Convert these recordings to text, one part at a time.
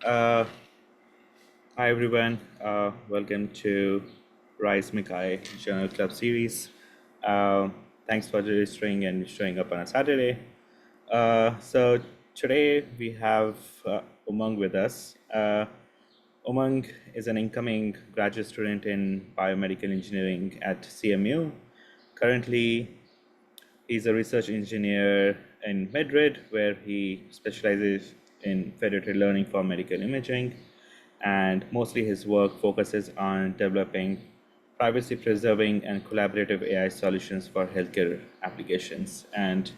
Uh, Hi everyone, welcome to RISE-MICCAI Journal Club series. Thanks for registering and showing up on a Saturday. So today we have Umang with us. Umang is an incoming graduate student in biomedical engineering at CMU. Currently, he's a research engineer in Madrid, where he specializes in federated learning for medical imaging. And mostly his work focuses on developing privacy preserving and collaborative AI solutions for healthcare applications. And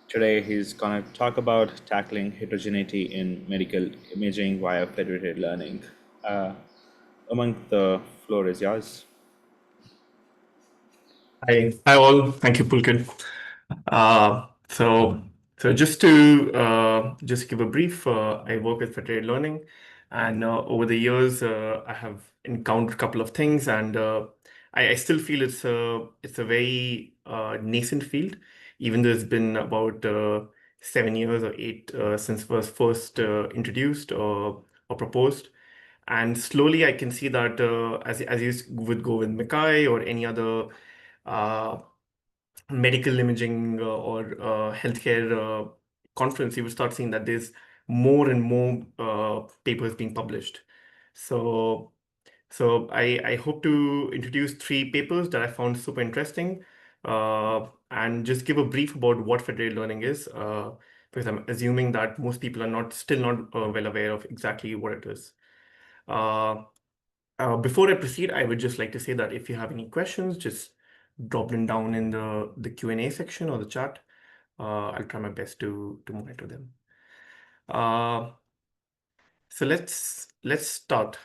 today he's going to talk about tackling heterogeneity in medical imaging via federated learning. Uh, Among the floor is yours. Hi all. Thank you, Pulkin. Uh, so, so just give a brief, I work with Federated Learning, and over the years, I have encountered a couple of things, and I still feel it's a very nascent field, even though it's been about 7 years or eight since it was first introduced or proposed. And slowly, I can see that as you would go with MICCAI or any other uh, medical imaging or healthcare conference, you will start seeing that there's more and more papers being published. So, so I hope to introduce three papers that I found super interesting and just give a brief about what federated learning is, because I'm assuming that most people are still not well aware of exactly what it is. Uh, Before I proceed, I would just like to say that if you have any questions, just drop them down in the Q&A section or the chat. I'll try my best to monitor them. Uh, so let's start.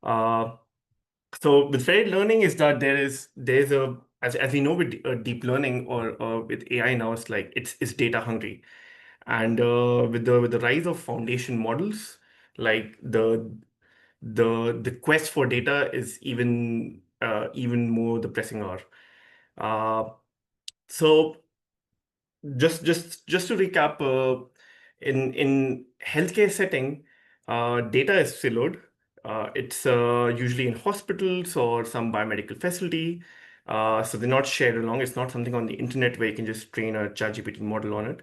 Uh, so with federated learning is that there's a as we know with deep learning or with AI now, it's data hungry, and with the rise of foundation models, like the quest for data is even more the pressing hour. Uh, so just to recap, in healthcare setting, data is siloed. It's usually in hospitals or some biomedical facility. So they're not shared along. It's not something on the internet where you can just train a ChatGPT model on it.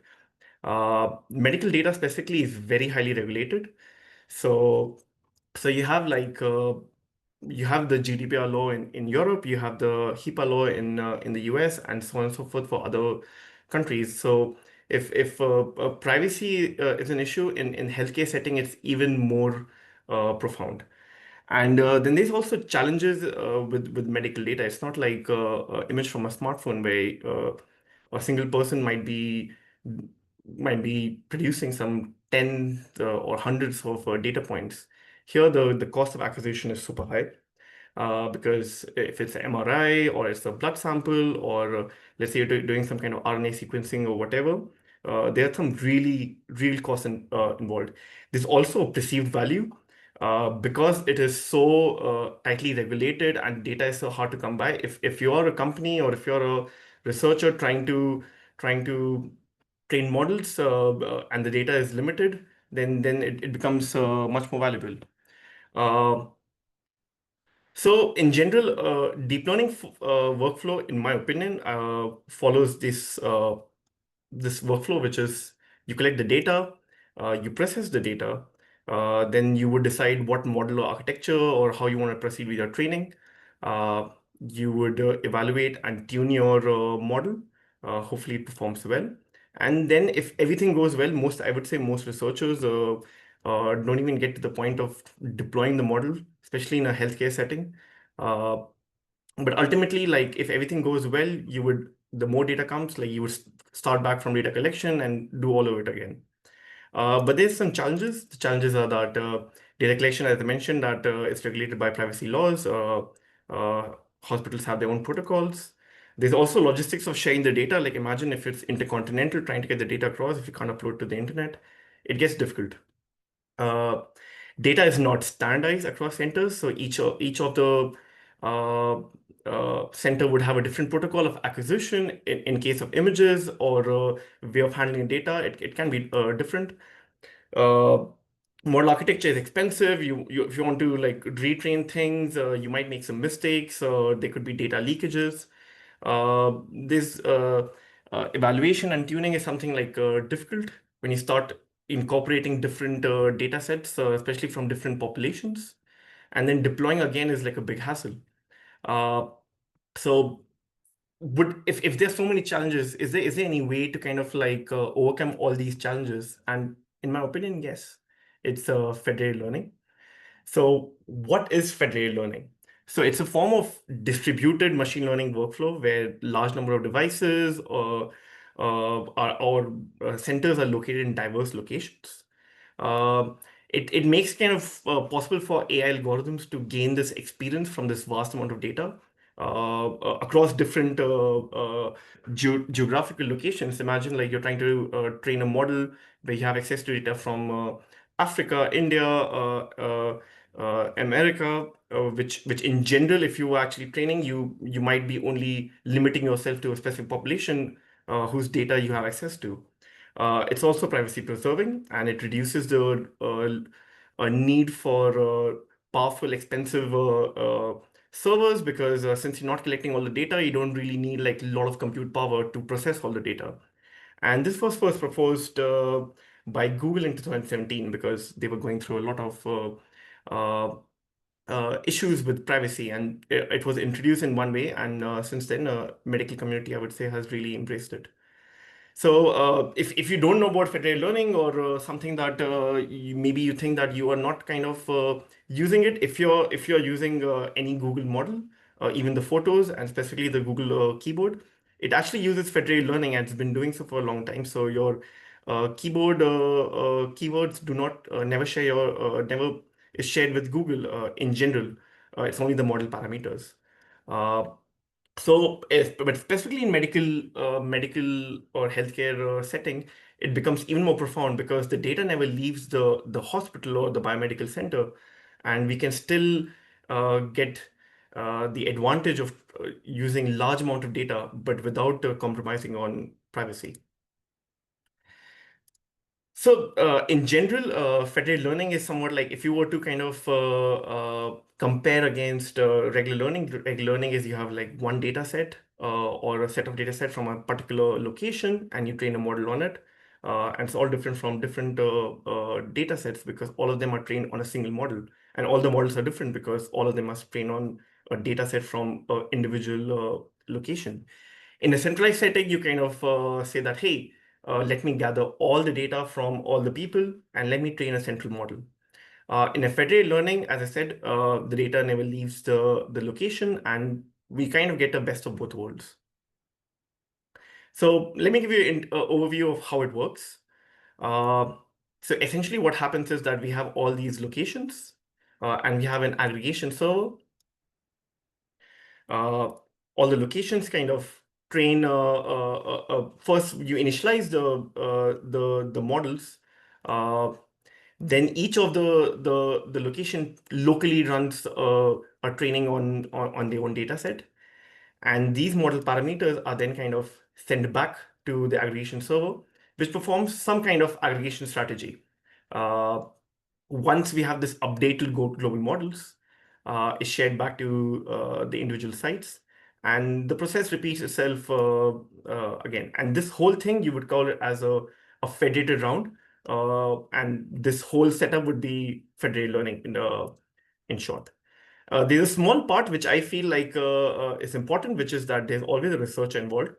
Medical data specifically is very highly regulated. So so you have the GDPR law in Europe, you have the HIPAA law in the US, and so on and so forth for other countries. So if privacy is an issue in healthcare setting, it's even more profound. And then there's also challenges with medical data. It's not like image from a smartphone where a single person might be producing some tens or hundreds of data points. Here, the cost of acquisition is super high because if it's an MRI or it's a blood sample or let's say you're doing some kind of RNA sequencing or whatever, there are some really real costs involved. There's also a perceived value because it is so tightly regulated and data is so hard to come by. If you're a company or if you're a researcher trying to train models and the data is limited, then it becomes much more valuable. Uh, so in general, deep learning workflow, in my opinion, follows this workflow, which is you collect the data, you process the data, then you would decide what model or architecture or how you want to proceed with your training. Uh, you would evaluate and tune your model. Hopefully, it performs well. And then, if everything goes well, I would say most researchers don't even get to the point of deploying the model, especially in a healthcare setting. Uh, but ultimately, like if everything goes well, the more data comes, like you would start back from data collection and do all of it again. But there's some challenges. The challenges are that data collection, as I mentioned, that it's regulated by privacy laws. Hospitals have their own protocols. There's also logistics of sharing the data. Like imagine if it's intercontinental, trying to get the data across, if you can't upload to the internet, it gets difficult. Uh, Data is not standardized across centers, so each of the uh, center would have a different protocol of acquisition in case of images or way of handling data. It can be different. Uh, Model architecture is expensive. If you want to like retrain things, you might make some mistakes. There could be data leakages. This evaluation and tuning is something like difficult when you start incorporating different data sets, especially from different populations. And then deploying again is like a big hassle. Uh, so would if there's so many challenges, is there any way to kind of like overcome all these challenges? And in my opinion, yes, it's federated learning. So what is federated learning? So it's a form of distributed machine learning workflow where large number of devices or centers are located in diverse locations. Uh, it makes kind of possible for AI algorithms to gain this experience from this vast amount of data across different geographical locations. Imagine like you're trying to train a model where you have access to data from Africa, India, America, which in general, if you were actually training, you might be only limiting yourself to a specific population whose data you have access to. It's also privacy preserving, and it reduces the need for powerful, expensive servers because since you're not collecting all the data, you don't really need like a lot of compute power to process all the data. And this was first proposed by Google in 2017 because they were going through a lot of uh, issues with privacy, and it was introduced in one way, and since then, medical community, I would say, has really embraced it. So, if you don't know about federated learning or something that maybe you think that you are not kind of using it, if you're using any Google model, even the photos and specifically the Google keyboard, it actually uses federated learning and it's been doing so for a long time. So your keyboard keywords do not never share your never is shared with Google in general. It's only the model parameters. Uh, but specifically in medical or healthcare setting, it becomes even more profound because the data never leaves the hospital or the biomedical center, and we can still get the advantage of using large amount of data, but without compromising on privacy. So, in general, federated learning is somewhat like if you were to kind of compare against regular learning. Regular learning is you have like one data set or a set of data set from a particular location, and you train a model on it. And it's all different from different data sets because all of them are trained on a single model, and all the models are different because all of them must train on a data set from an individual location. In a centralized setting, you kind of say that, hey, let me gather all the data from all the people and let me train a central model. In a federated learning, as I said, the data never leaves the location and we kind of get the best of both worlds. So let me give you an overview of how it works. Uh, so essentially what happens is that we have all these locations and we have an aggregation server. uh, all the locations kind of train first you initialize the models, uh, then each of the location locally runs a training on their own data set, and these model parameters are then kind of sent back to the aggregation server, which performs some kind of aggregation strategy. uh, Once we have this updated global models, is shared back to the individual sites, and the process repeats itself again. And this whole thing you would call it as a federated round, and this whole setup would be federated learning in short. There's a small part which I feel like is important, which is that there's always a researcher involved,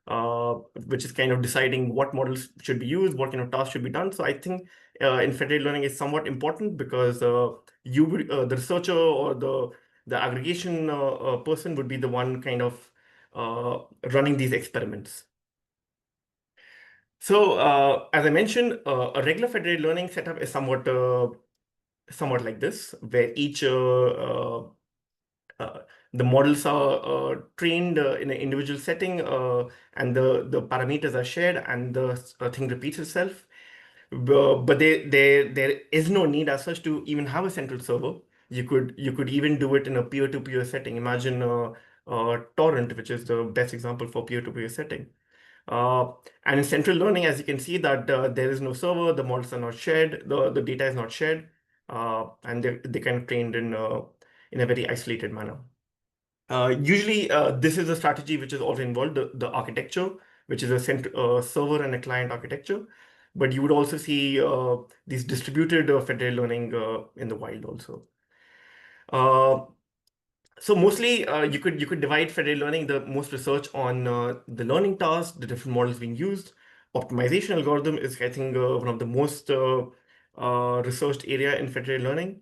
uh, which is kind of deciding what models should be used, what kind of tasks should be done. So I think in federated learning is somewhat important because the researcher or the aggregation person would be the one kind of running these experiments. So as I mentioned, a regular federated learning setup is somewhat like this, where each uh, the models are trained in an individual setting, and the parameters are shared, and the thing repeats itself. But there is no need as such to even have a central server. You could even do it in a peer-to-peer setting. Imagine torrent, which is the best example for peer-to-peer setting. Uh, and in central learning, as you can see that there is no server, the models are not shared, the data is not shared, and they kind of trained in a very isolated manner. Usually, this is a strategy which is also involved, the architecture, which is a server and a client architecture. But you would also see these distributed federated learning in the wild also. Uh, so mostly, you could divide federated learning, the most research on the learning tasks, the different models being used. Optimization algorithm is, I think, one of the most researched area in federated learning.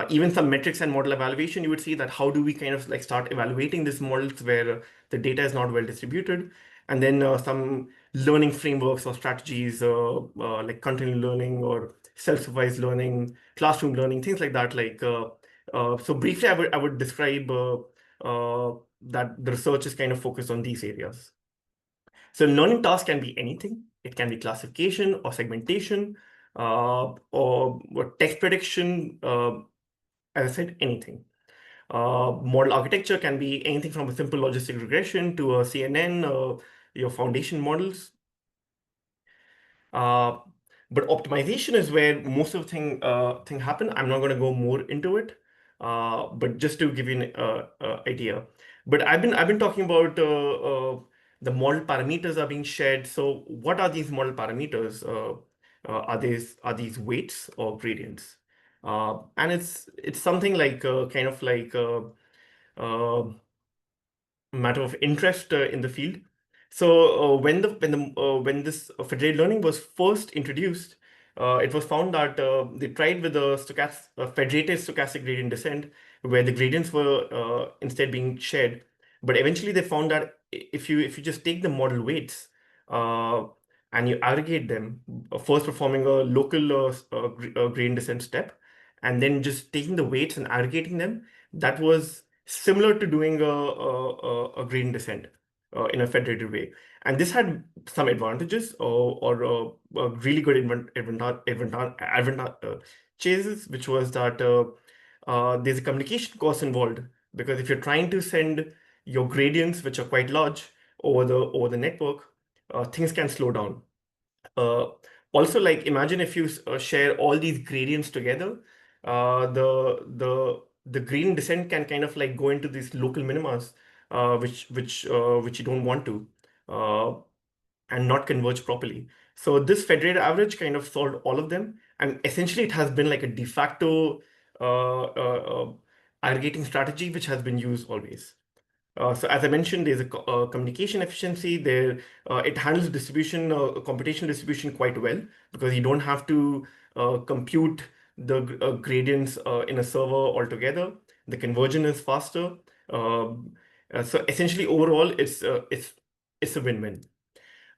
Even some metrics and model evaluation, you would see that how do we kind of like start evaluating these models where the data is not well distributed, and then some learning frameworks or strategies like continual learning or self-supervised learning, classroom learning, things like that. So briefly, I would describe that the research is kind of focused on these areas. So learning task can be anything. It can be classification or segmentation, or text prediction. As I said, anything. Model architecture can be anything from a simple logistic regression to a CNN, your foundation models. Uh, but optimization is where most of the thing happen. I'm not going to go more into it, but just to give you an idea. But I've been talking about the model parameters are being shared. So what are these model parameters? Are these weights or gradients? And it's something like kind of like uh, matter of interest in the field. So when this federated learning was first introduced, it was found that they tried with the federated stochastic gradient descent, where the gradients were instead being shared. But eventually, they found that if you just take the model weights uh, and you aggregate them, first performing a local gradient descent step, and then just taking the weights and aggregating them, that was similar to doing a gradient descent in a federated way. And this had some advantages or really good advantages, which was that there's a communication cost involved, because if you're trying to send your gradients, which are quite large, over the network, things can slow down. Uh, Also, like imagine if you share all these gradients together, the gradient descent can kind of like go into these local minimas, which you don't want to, uh, and not converge properly. So this federated average kind of solved all of them, and essentially it has been like a de facto aggregating strategy which has been used always. So as I mentioned, there's a communication efficiency there. It handles distribution, computational distribution quite well, because you don't have to compute the gradients in a server altogether. The conversion is faster. So essentially, overall, it's a win-win.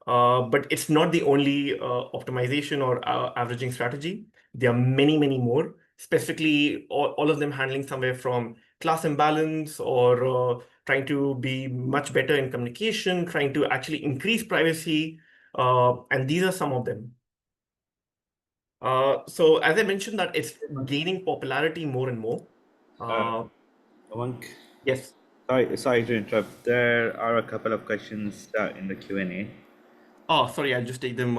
But it's not the only optimization or averaging strategy. There are many, many more, specifically all of them handling somewhere from class imbalance or trying to be much better in communication, trying to actually increase privacy. And these are some of them. So as I mentioned that it's gaining popularity more and more. Uh, Uh, Umang, yes. sorry to interrupt. There are a couple of questions in the Q&A. Oh, sorry, I'll just take them.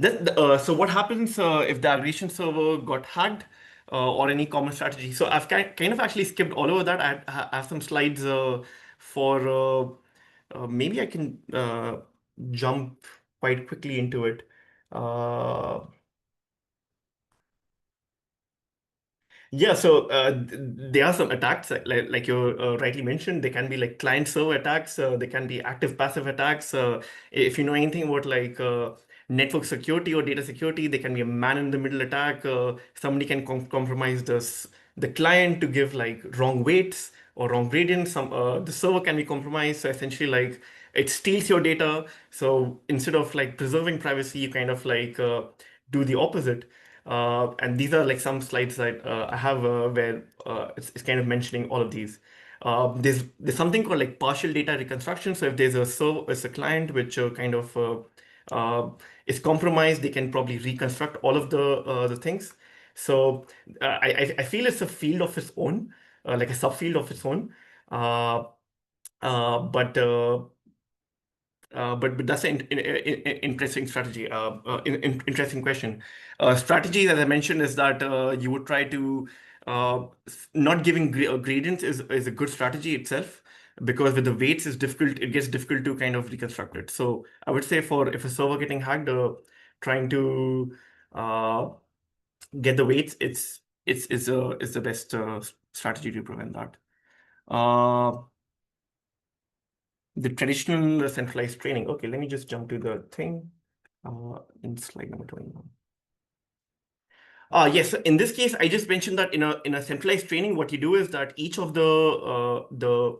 So what happens if the aggregation server got hacked or any common strategy? So I've kind of actually skipped all over that. I have some slides for maybe I can jump quite quickly into it. Uh, Yeah, so there are some attacks like you rightly mentioned. They can be like client-server attacks. They can be active-passive attacks. If you know anything about like network security or data security, they can be a man-in-the-middle attack. Somebody can compromise the client to give like wrong weights or wrong gradients. The server can be compromised. So essentially, like it steals your data. So instead of like preserving privacy, you kind of like do the opposite. And these are like some slides that I have where it's kind of mentioning all of these. There's something called like partial data reconstruction. So if there's a client which kind of uh, is compromised, they can probably reconstruct all of the things. So I feel it's a field of its own, like a subfield of its own. Uh, but but that's an interesting strategy. Interesting question. Strategy, as I mentioned, is that you would try to not giving gradients is a good strategy itself, because with the weights is difficult. It gets difficult to kind of reconstruct it. So I would say, for if a server getting hacked, trying to uh, get the weights, it's the best strategy to prevent that. Uh, the traditional centralized training. Okay, let me just jump to the thing in slide number 21. Yes, in this case, I just mentioned that in a centralized training, what you do is that each of the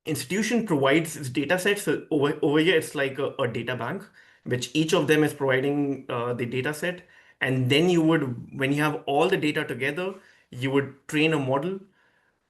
institution provides its data sets. So over here, it's like a data bank, which each of them is providing the data set. And then you would, when you have all the data together, you would train a model,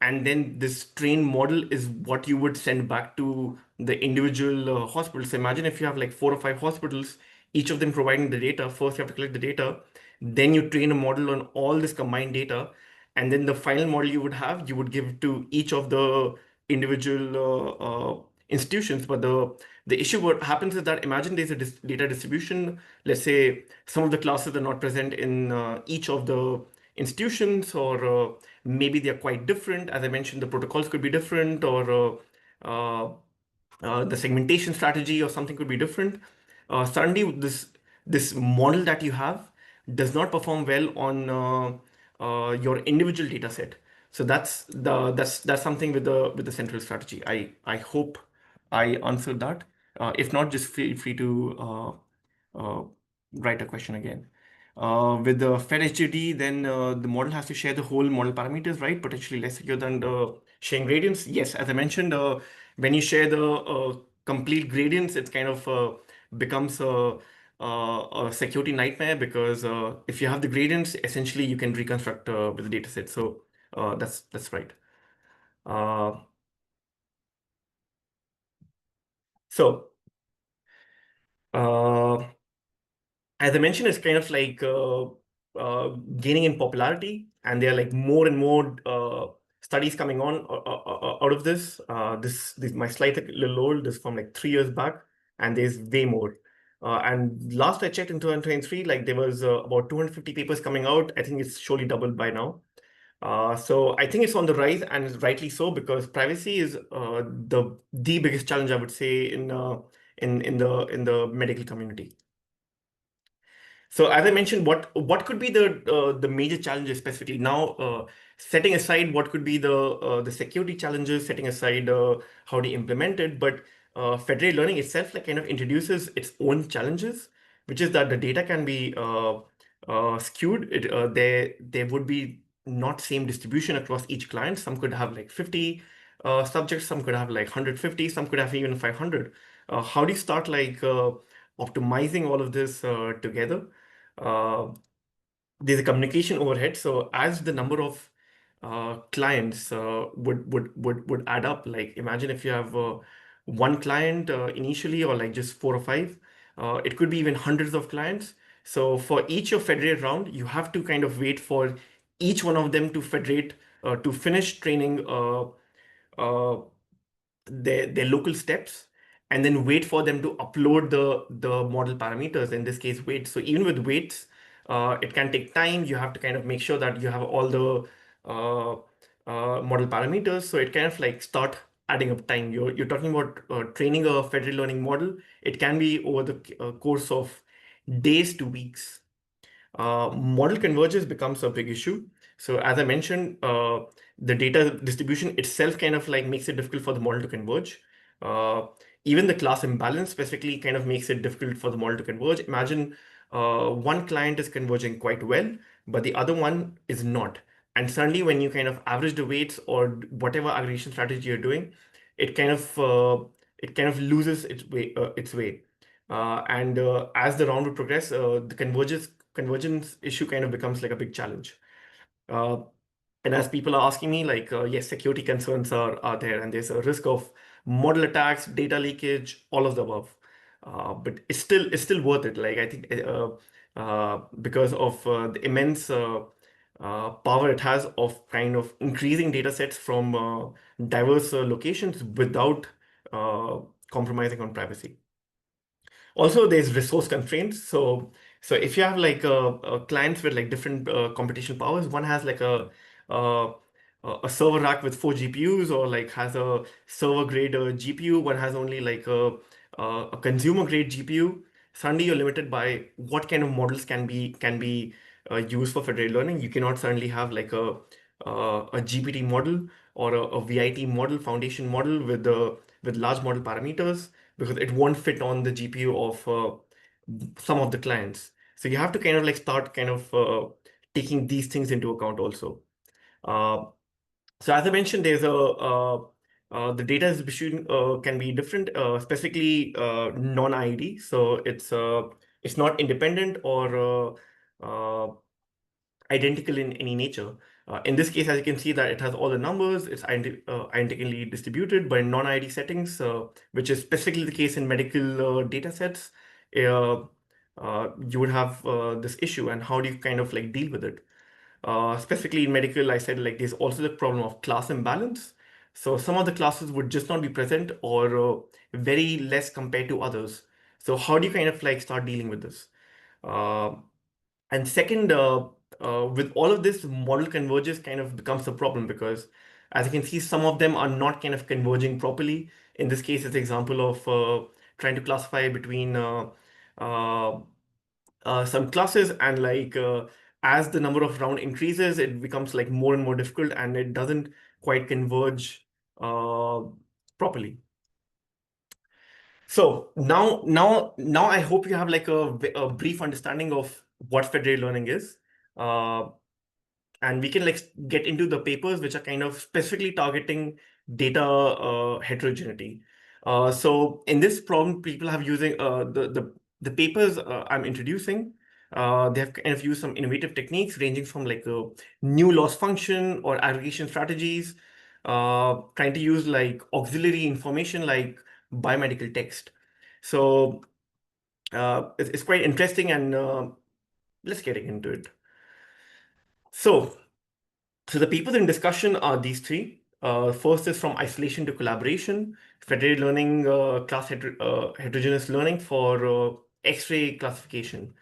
and then this trained model is what you would send back to the individual hospitals. So imagine if you have like 4 or 5 hospitals, each of them providing the data. First, you have to collect the data, then you train a model on all this combined data, and then the final model you would give to each of the individual institutions. But the issue what happens is that, imagine there's a data distribution. Let's say some of the classes are not present in each of the institutions, or maybe they're quite different. As I mentioned, the protocols could be different, or the segmentation strategy or something could be different. Suddenly, this model that you have does not perform well on your individual data set. So that's something with the central strategy. I hope I answered that. If not, just feel free to uh, write a question again. With the Fed HGD, then the model has to share the whole model parameters, right? Potentially less secure than the sharing gradients. Yes, as I mentioned, when you share the complete gradients, it kind of becomes a security nightmare, because if you have the gradients, essentially you can reconstruct with the data set. So that's right. Uh, so. Uh, as I mentioned, it's kind of like gaining in popularity, and there are like more and more studies coming on out of this. This my slide's a little old. This is from like 3 years back, and there's way more. And last I checked in 2023, like there was about 250 papers coming out. I think it's surely doubled by now. So I think it's on the rise, and it's rightly so, because privacy is the biggest challenge, I would say, in the medical community. So as I mentioned, what could be the major challenges specifically now? Setting aside what could be the security challenges, setting aside how they implement it, but federated learning itself like kind of introduces its own challenges, which is that the data can be skewed. There would be not same distribution across each client. Some could have like 50 subjects, some could have like 150, some could have even 500. How do you start like optimizing all of this together? uh, there's a communication overhead. So as the number of clients would add up, like imagine if you have one client initially, or like just 4 or 5, it could be even hundreds of clients. So for each of federate round, you have to kind of wait for each one of them to federate to finish training uh, their local steps, and then wait for them to upload the model parameters, in this case weights. So even with weights, it can take time. You have to kind of make sure that you have all the uh, model parameters, so it kind of like start adding up time. You're talking about training a federal learning model. It can be over the course of days to weeks. Model convergence becomes a big issue. So as I mentioned, the data distribution itself kind of like makes it difficult for the model to converge. Uh, Even the class imbalance specifically kind of makes it difficult for the model to converge. Imagine one client is converging quite well, but the other one is not. And suddenly when you kind of average the weights or whatever aggregation strategy you're doing, it kind of loses its way. And as the round would progress, the convergence issue kind of becomes like a big challenge. Uh, and as people are asking me, like, yes, security concerns are there, and there's a risk of model attacks, data leakage, all of the above. But it's still worth it. Like I think because of the immense power it has of kind of increasing data sets from diverse locations without uh, compromising on privacy. Also, there's resource constraints. So if you have like clients with like different computational powers, one has like uh, a server rack with 4 GPUs, or like has a server grade GPU. One has only like a consumer grade GPU. Suddenly, you're limited by what kind of models can be used for federated learning. You cannot suddenly have like a GPT model or a VIT model, foundation model with large model parameters, because it won't fit on the GPU of some of the clients. So you have to kind of like start kind of taking these things into account also. Uh, so as I mentioned, there's the data distribution can be different, specifically non-IED. So it's not independent or identical in any nature. In this case, as you can see that it has all the numbers, it's identically distributed, but in non-ID settings, which is specifically the case in medical data sets, uh, you would have this issue. And how do you kind of like deal with it? Specifically in medical, I said like there's also the problem of class imbalance. So some of the classes would just not be present, or very less compared to others. So how do you kind of like start dealing with this? Uh, and second, with all of this, model converges kind of becomes a problem, because as you can see, some of them are not kind of converging properly. In this case, it's an example of trying to classify between uh, some classes, and like as the number of round increases, it becomes like more and more difficult, and it doesn't quite converge uh, properly. So now I hope you have like a brief understanding of what federated learning is. Uh, and we can like get into the papers which are kind of specifically targeting data heterogeneity. So in this problem, people have using the papers I'm introducing. They have kind of used some innovative techniques ranging from like a new loss function or aggregation strategies, trying to use like auxiliary information like biomedical text. So it's quite interesting, and let's get into it. So So the papers in discussion are these three. First is from isolation to collaboration, federated learning, heterogeneous learning for X-ray classification.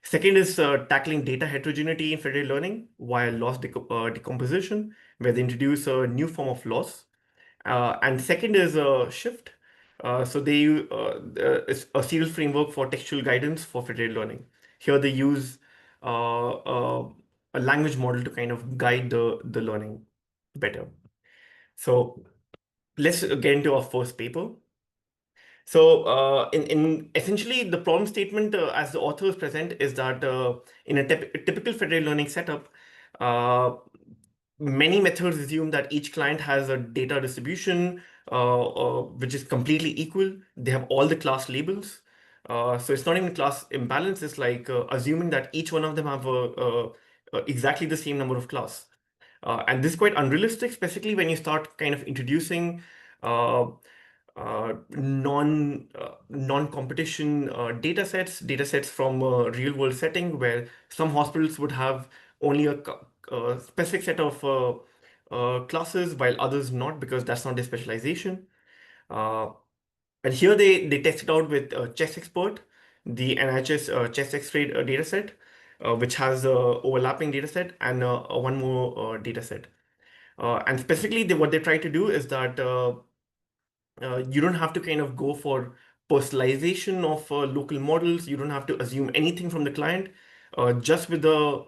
Second is tackling data heterogeneity in federated learning via decomposition, where they introduce a new form of loss. And second is a shift. So they it's a serial framework for textual guidance for federated learning. Here they use a language model to kind of guide the learning better. So let's get into our first paper. So in essentially the problem statement, as the authors present, is that in a typical federated learning setup, uh, many methods assume that each client has a data distribution which is completely equal. They have all the class labels. So it's not even class imbalance. It's like assuming that each one of them have exactly the same number of class. And this is quite unrealistic, especially when you start kind of introducing uh, non-competition data sets from a real world setting, where some hospitals would have only a specific set of classes, while others not, because that's not their specialization. Uh, and here they test it out with Chest Expert, the NHS chest X-ray data set, which has a overlapping data set and one more data set. And specifically, what they try to do is that you don't have to kind of go for personalization of local models. You don't have to assume anything from the client. Just with the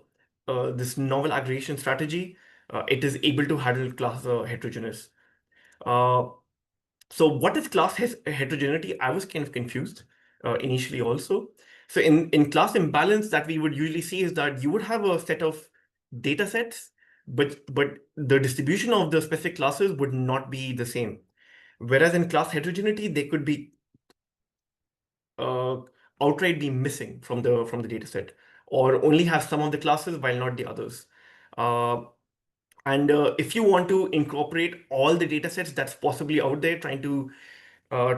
this novel aggregation strategy, it is able to handle class heterogeneous. Uh, so what is class heterogeneity? I was kind of confused initially also. So in class imbalance, that we would usually see is that you would have a set of data sets, but the distribution of the specific classes would not be the same. Whereas in class heterogeneity, they could be uh, outright be missing from the data set, or only have some of the classes while not the others. Uh, and if you want to incorporate all the data sets that's possibly out there, trying to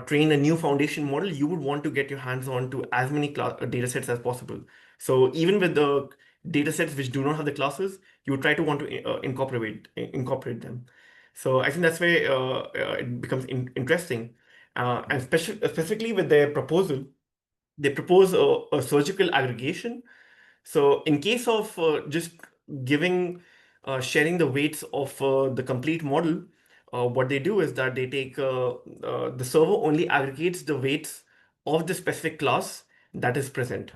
train a new foundation model, you would want to get your hands on to as many data sets as possible. So even with the data sets which do not have the classes, you would try to want to incorporate them. So I think that's where it becomes interesting. And specifically with their proposal, they propose a surgical aggregation. So in case of just giving, sharing the weights of the complete model, what they do is that they take the server only aggregates the weights of the specific class that is present.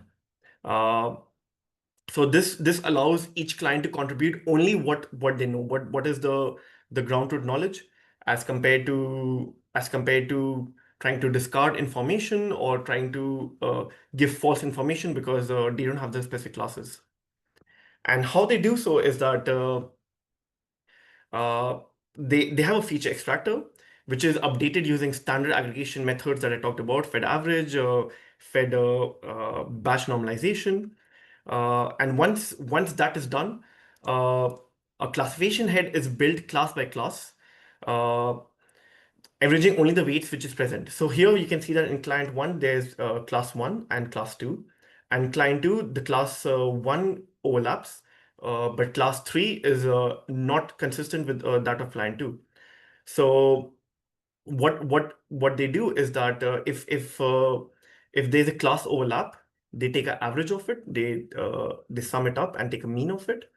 Uh, so this allows each client to contribute only what they know, what is the ground truth knowledge, as compared to trying to discard information or trying to give false information because they don't have the specific classes. And how they do so is that uh, they have a feature extractor which is updated using standard aggregation methods that I talked about: Fed average, Fed batch normalization. And once that is done, uh, a classification head is built class by class, uh, averaging only the weights which is present. So here you can see that in client 1, there's class 1 and class 2. And client 2, the class 1 overlaps, but class 3 is not consistent with that of client 2. So what they do is that if there's a class overlap, they take an average of it, they sum it up and take a mean of it.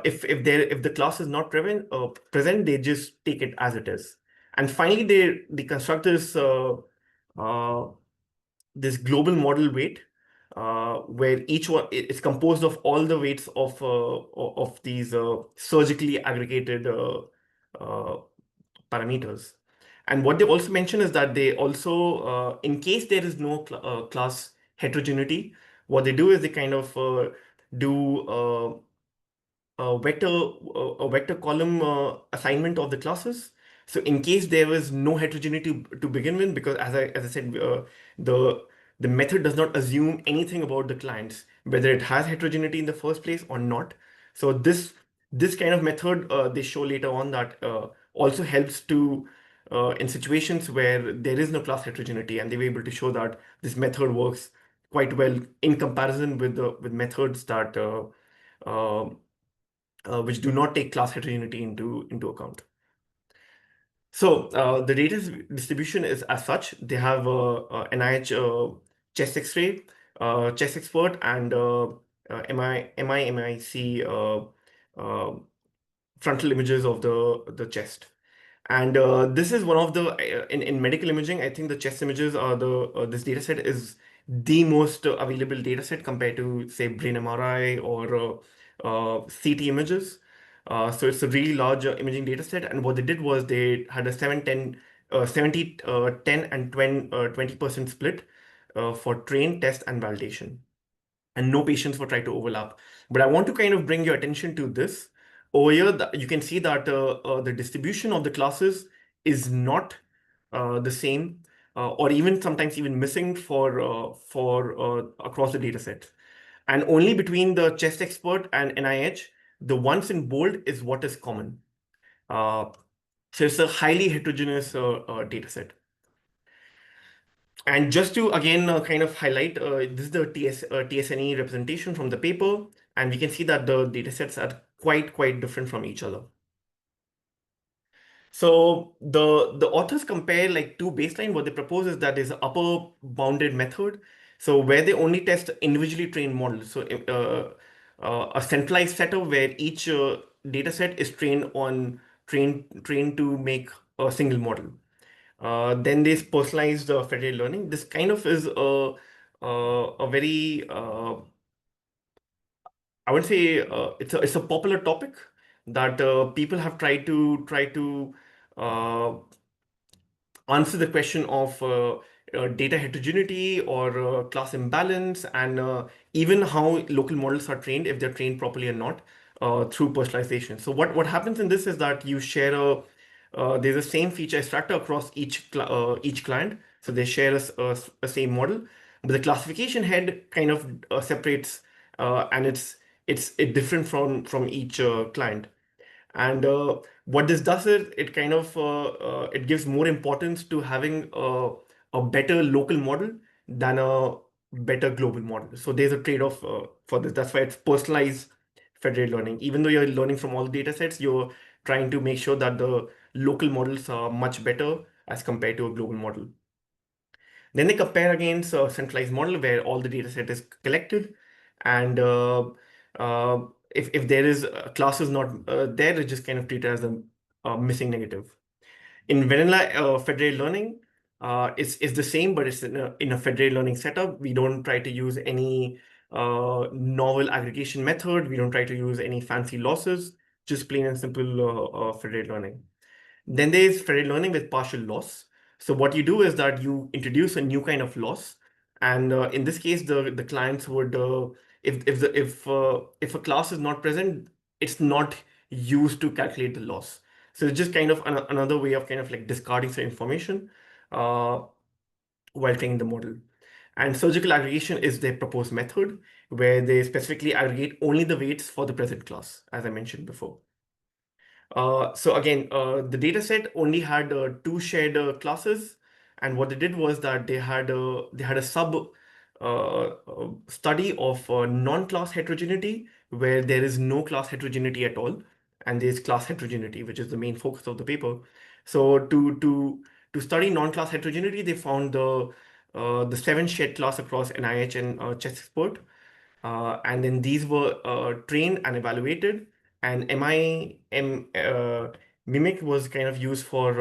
If the class is not present, they just take it as it is. And finally, they construct uh, this global model weight, where each one is composed of all the weights of these surgically aggregated uh, parameters. And what they also mention is that they also, in case there is no class heterogeneity, what they do is they kind of do a vector column assignment of the classes. So in case there is no heterogeneity to begin with, because as I said, the the method does not assume anything about the clients, whether it has heterogeneity in the first place or not. So this kind of method, they show later on, that also helps to in situations where there is no class heterogeneity, and they were able to show that this method works quite well in comparison with methods that uh, which do not take class heterogeneity into account. So the data distribution is as such. They have NIH chest X-ray, chest expert, and MIC frontal images of the chest. And this is one of the in medical imaging, I think the chest images are this data set is the most available data set compared to, say, brain MRI or CT images. So it's a really large imaging data set. And what they did was they had a 70, 10, and 20% split for train, test, and validation, and no patients were trying to overlap. But I want to kind of bring your attention to this. Over here, you can see that the distribution of the classes is not the same, or even sometimes even missing for across the data set. And only between the chest expert and NIH, the ones in bold is what is common. Uh, so it's a highly heterogeneous data set. And just to again kind of highlight, this is the TSNE representation from the paper, and we can see that the datasets are quite different from each other. So the authors compare like two baseline. What they propose is that there's an upper bounded method, so where they only test individually trained models. So a centralized setup where each data set is trained to make a single model. Then there's personalized federated learning. This kind of is a very I would say it's a popular topic that people have tried to uh, answer the question of data heterogeneity or class imbalance, and even how local models are trained, if they're trained properly or not, through personalization. So what happens in this is that you share there's a same feature extractor across each client, so they share a same model, but the classification head kind of separates, and it's different from each client. And what this does is it kind of it gives more importance to having a better local model than a better global model. So there's a trade-off for this. That's why it's personalized federated learning. Even though you're learning from all the data sets, you're trying to make sure that the local models are much better as compared to a global model. Then they compare against a centralized model where all the data set is collected, and uh, if there is a class is not there, it's just kind of treated as a missing negative. In vanilla federated learning, it's the same, but it's in a federated learning setup. We don't try to use any novel aggregation method. We don't try to use any fancy losses, just plain and simple federated learning. Then there's federated learning with partial loss. So what you do is that you introduce a new kind of loss, and in this case, the clients would if a class is not present, it's not used to calculate the loss. So it's just kind of another way of kind of like discarding some information uh, while training the model. And surgical aggregation is their proposed method, where they specifically aggregate only the weights for the present class, as I mentioned before. So again, the data set only had two shared classes, and what they did was that they had a sub study of non-class heterogeneity where there is no class heterogeneity at all, and there's class heterogeneity, which is the main focus of the paper. So to study non-class heterogeneity, they found the seven shared class across NIH and chess expert, and then these were trained and evaluated. And Mimic was kind of used for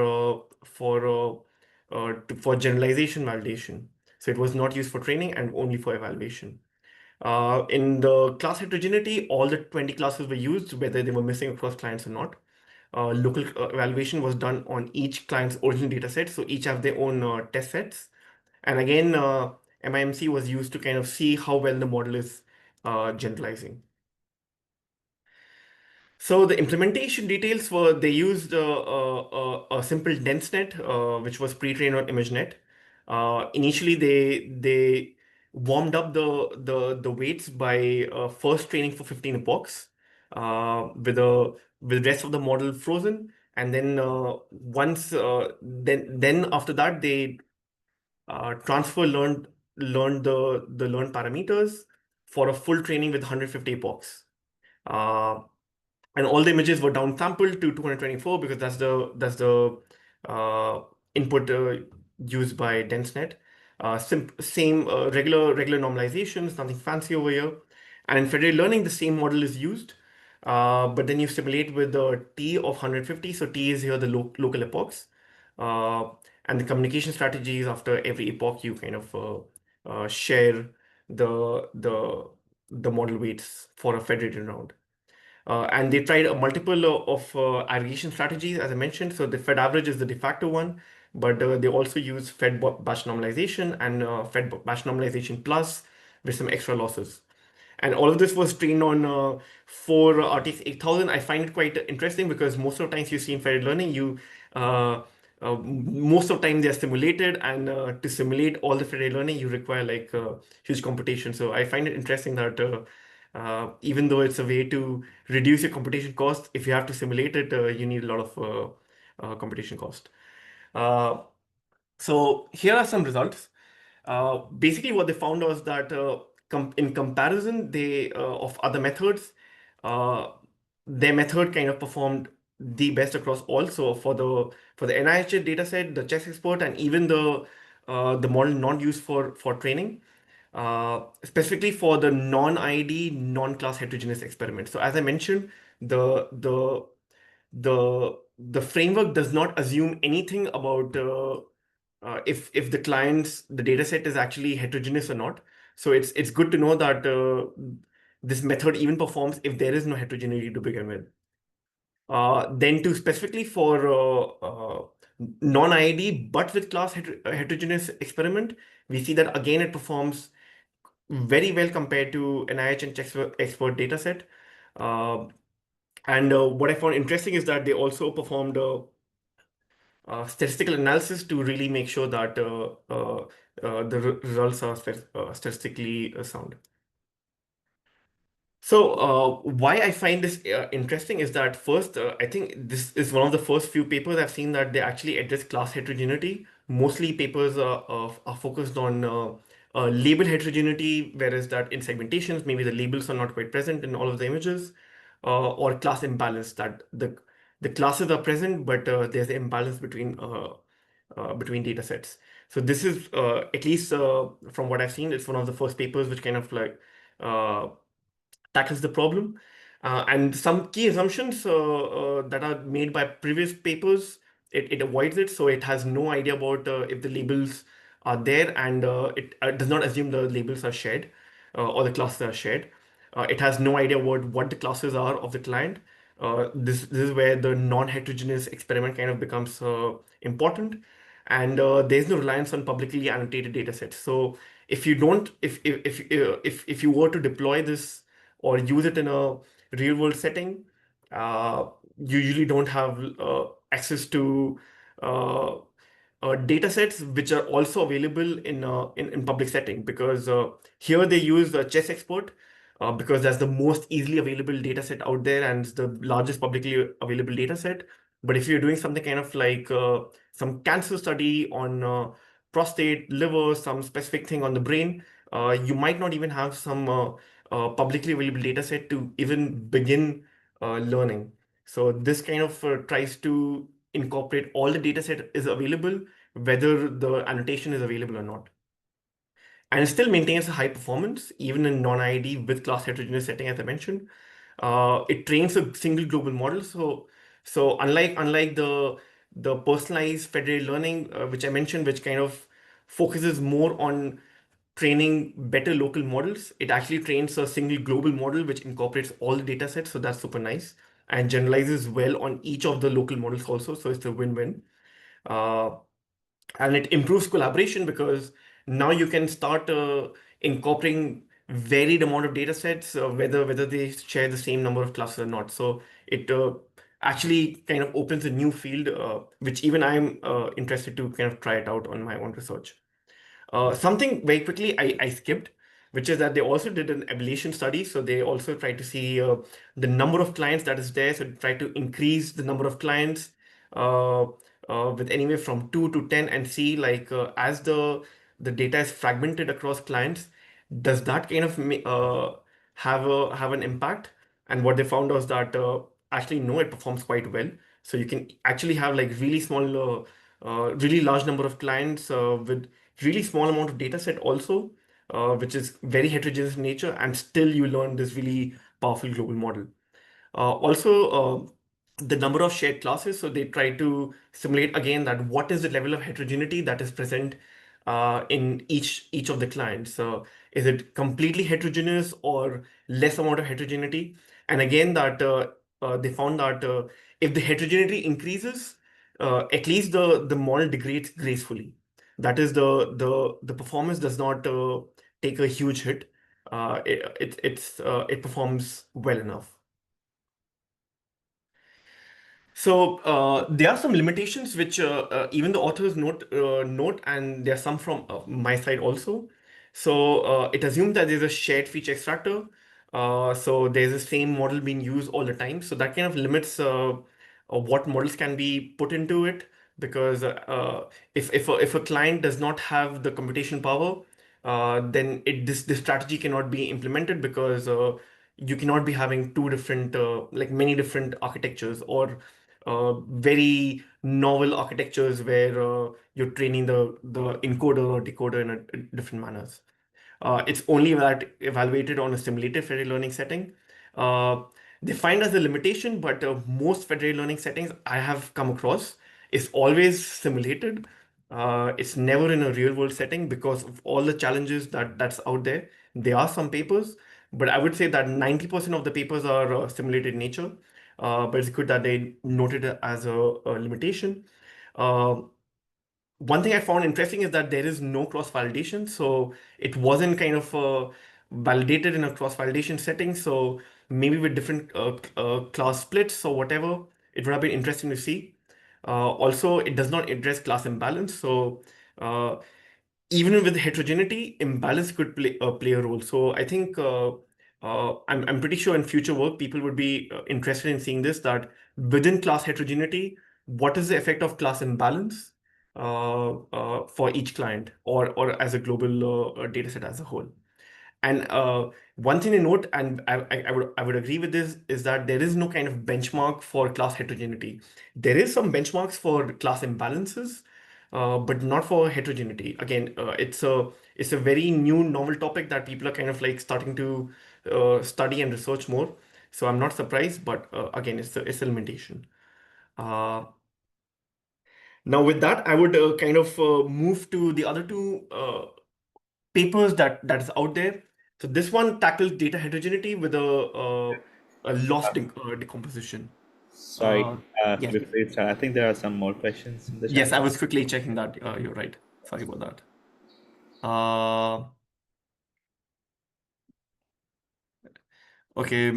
generalization validation. So it was not used for training and only for evaluation. In the class heterogeneity, all the 20 classes were used, whether they were missing across clients or not. Local evaluation was done on each client's original data set, so each have their own test sets. And again, MIMC was used to kind of see how well the model is generalizing. So the implementation details were they used a simple DenseNet, which was pre-trained on ImageNet. Initially, they warmed up the weights by first training for 15 epochs with the rest of the model frozen, and then then after that they transfer learned the learned parameters for a full training with 150 epochs. Uh, and all the images were downsampled to 224 because that's the uh, input used by DenseNet. Same regular normalizations, nothing fancy over here. And in federated learning, the same model is used, but then you simulate with the T of 150. So T is here the local epochs, uh, and the communication strategies after every epoch you kind of share the the the model weights for a federated round. And they tried a multiple of aggregation strategies, as I mentioned. So the Fed average is the de facto one, but they also use Fed batch normalization and Fed batch normalization plus with some extra losses. And all of this was trained on four RTX 8000. I find it quite interesting because most of the times you see in federated learning, uh, most of the time they're simulated, and to simulate all the federated learning, you require like huge computation. So I find it interesting that even though it's a way to reduce your computation cost, if you have to simulate it, you need a lot of computation cost. Uh, so here are some results. Basically, what they found was that in comparison, they of other methods, uh, their method kind of performed the best across all. So for the NIH dataset, the chess expert, and even the model not used for training, specifically for the non-ID, non-class heterogeneous experiment. So as I mentioned, the the the framework does not assume anything about if the client's the data set is actually heterogeneous or not. So it's good to know that this method even performs if there is no heterogeneity to begin with. Then to specifically for non-ID but with class heterogeneous experiment, we see that again it performs very well compared to NIH and expert data set. Uh, and what I found interesting is that they also performed statistical analysis to really make sure that the results are statistically sound. So, why I find this interesting is that first, I think this is one of the first few papers I've seen that they actually address class heterogeneity. Mostly papers are focused on label heterogeneity, whereas that in segmentations, maybe the labels are not quite present in all of the images, or class imbalance that the classes are present, but there's an imbalance between data sets. So this is at least from what I've seen, it's one of the first papers which kind of like uh, tackles the problem. And some key assumptions that are made by previous papers, it avoids it. So it has no idea about if the labels are there, and it does not assume the labels are shared or the classes are shared. It has no idea what the classes are of the client. This is where the non-heterogeneous experiment kind of becomes important, and there's no reliance on publicly annotated data sets. So if you don't, if you were to deploy this or use it in a real world setting, uh, you usually don't have access to uh, data sets which are also available in public setting, because here they use the chess expert because that's the most easily available data set out there and the largest publicly available data set. But if you're doing something kind of like some cancer study on prostate, liver, some specific thing on the brain, you might not even have some publicly available data set to even begin learning. So this kind of tries to incorporate all the data set is available, whether the annotation is available or not. And it still maintains a high performance, even in non-IID with class heterogeneous setting, as I mentioned. It trains a single global model. So unlike the personalized federated learning, which I mentioned, which kind of focuses more on training better local models, it actually trains a single global model which incorporates all the data sets. So that's super nice and generalizes well on each of the local models also. So it's a win-win. Uh, and it improves collaboration because now you can start incorporating varied amount of data sets, whether they share the same number of classes or not. So it actually kind of opens a new field, which even I'm interested to kind of try it out on my own research. Something very quickly I skipped, which is that they also did an ablation study. So they also tried to see the number of clients that is there. So try to increase the number of clients uh, with anywhere from 2 to 10 and see like as the data is fragmented across clients, does that kind of have an impact? And what they found was that actually no, it performs quite well. So you can actually have like really small, really large number of clients with really small amount of data set also, which is very heterogeneous in nature, and still you learn this really powerful global model. Also, the number of shared classes. So they try to simulate again that what is the level of heterogeneity that is present in each of the clients. So is it completely heterogeneous or less amount of heterogeneity? And again, that they found that if the heterogeneity increases, at least the model degrades gracefully. That is the performance does not take a huge hit. It performs well enough. So there are some limitations which even the authors note, and there are some from my side also. So it assumes that there's a shared feature extractor. So there's the same model being used all the time. So that kind of limits what models can be put into it, because if a client does not have the computation power, then this strategy cannot be implemented, because you cannot be having two different like many different architectures or very novel architectures where you're training the encoder or decoder in different manners. It's only evaluated on a simulated federated learning setting. Uh, they find as a limitation, but most federated learning settings I have come across is always simulated. It's never in a real world setting because of all the challenges that's out there. There are some papers, but I would say that 90% of the papers are simulated in nature. But it's good that they noted it as a limitation. Uh, One thing I found interesting is that there is no cross validation. So it wasn't kind of validated in a cross validation setting. So maybe with different class splits or whatever, it would have been interesting to see. Also, it does not address class imbalance. So uh, even with heterogeneity, imbalance could play a role. So I think I'm pretty sure in future work, people would be interested in seeing this, that within class heterogeneity, what is the effect of class imbalance for each client or as a global data set as a whole. And one thing to note, and I would agree with this, is that there is no kind of benchmark for class heterogeneity. There is some benchmarks for class imbalances, but not for heterogeneity. Again, it's a very new novel topic that people are kind of like starting to study and research more. So I'm not surprised, but again, it's a limitation. Uh, Now with that, I would kind of move to the other two papers that is out there. So this one tackles data heterogeneity with a loss decomposition. Sorry, Uh, yes, before you start, I think there are some more questions in the yes, chat. I was quickly checking that. You're right. Sorry about that. Uh, okay.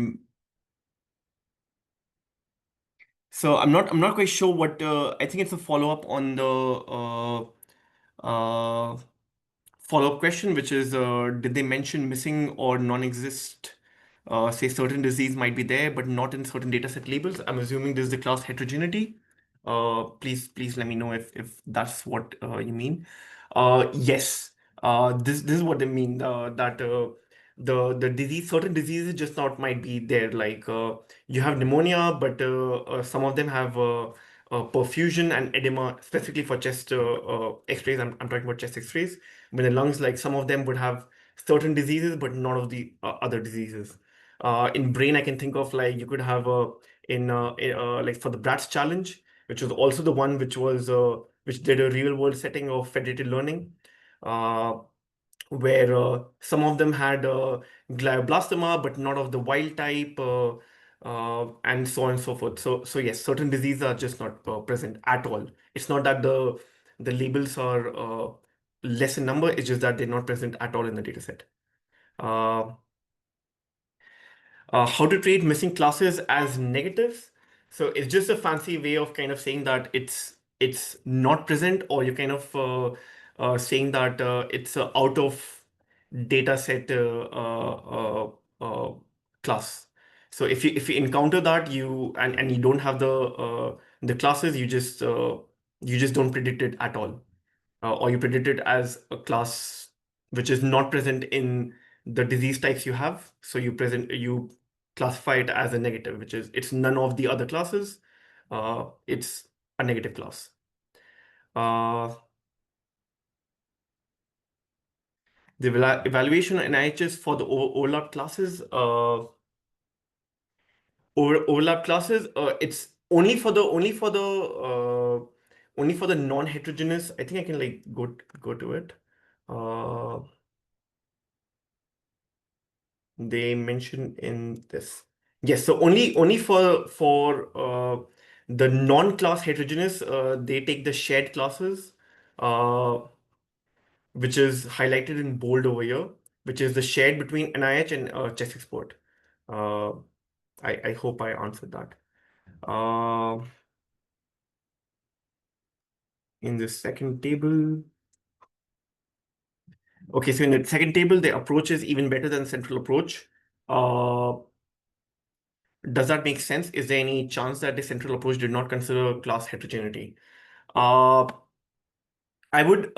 So I'm not quite sure what I think it's a follow-up on the follow-up question, which is did they mention missing or non-exist? Say certain disease might be there, but not in certain data set labels. I'm assuming this is the class heterogeneity. Please let me know if that's what you mean. Yes, this is what they mean. That the disease, certain diseases just not might be there. Like you have pneumonia, but some of them have perfusion and edema, specifically for chest X-rays. I'm talking about chest X-rays. With the lungs, like some of them would have certain diseases, but none of the other diseases. In brain, I can think of like you could have like for the Bratz challenge, which was also the one which did a real world setting of federated learning. Uh, where some of them had glioblastoma, but not of the wild type, and so on and so forth. So yes, certain diseases are just not present at all. It's not that the labels are less in number. It's just that they're not present at all in the data set. Uh, how to treat missing classes as negatives. So it's just a fancy way of kind of saying that it's not present, or you're kind of saying that it's out of data set class. So if you encounter that and you don't have the classes, you just don't predict it at all, or you predict it as a class which is not present in the disease types you have. So you classify it as a negative, which is it's none of the other classes. It's a negative class. Uh, the evaluation in IHS for the overlap classes. Overlap classes. It's only for the non-heterogeneous. I think I can like go to it. Uh, they mention in this. Yes, so only for the non-class heterogeneous, they take the shared classes, uh, which is highlighted in bold over here, which is the shared between NIH and chess export. Uh, I hope I answered that. Uh, in the second table. Okay, so in the second table, the approach is even better than central approach. Uh, does that make sense? Is there any chance that the central approach did not consider class heterogeneity? Uh, I would.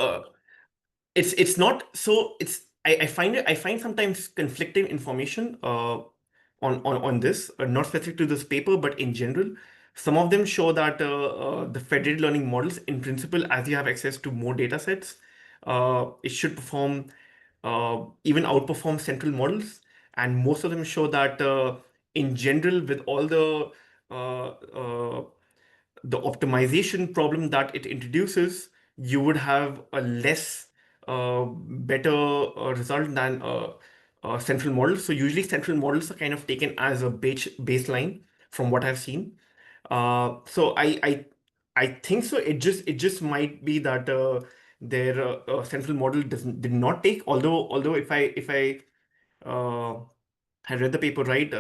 It's not so. I find sometimes conflicting information on this, not specific to this paper, but in general. Some of them show that the federated learning models, in principle, as you have access to more data sets, it should perform even outperform central models. And most of them show that in general, with all the optimization problem that it introduces, you would have a less better result than central models. So usually central models are kind of taken as a baseline from what I've seen. So I think so. It just might be that their central model did not take. Although if I uh, had read the paper right,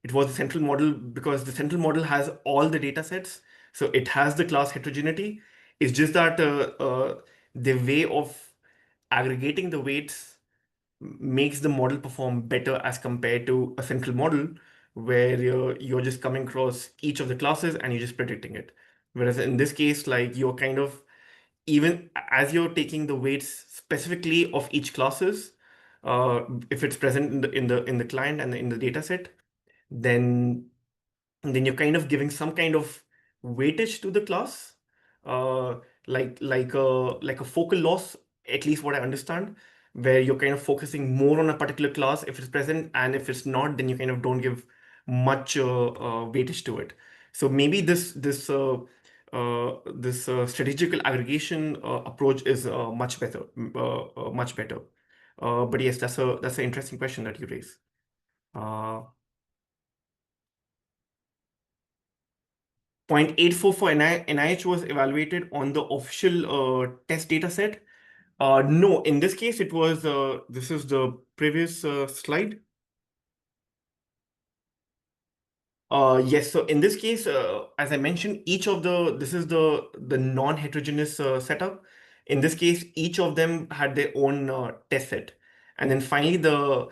it was the central model because the central model has all the data sets, so it has the class heterogeneity. It's just that the way of aggregating the weights makes the model perform better as compared to a central model where you're just coming across each of the classes and you're just predicting it. Whereas in this case, like you're kind of even as you're taking the weights specifically of each classes, if it's present in the client and in the data set, then then you're kind of giving some kind of weightage to the class. Uh, like a focal loss, at least what I understand, where you're kind of focusing more on a particular class if it's present, and if it's not, then you kind of don't give much weightage to it. So maybe this strategical aggregation approach is much better. But yes, that's an interesting question that you raise. Uh, 0.84 for NIH was evaluated on the official test data set. No, in this case, it was, this is the previous slide. Yes, so in this case, as I mentioned, this is the non-heterogeneous setup. In this case, each of them had their own test set. And then finally, the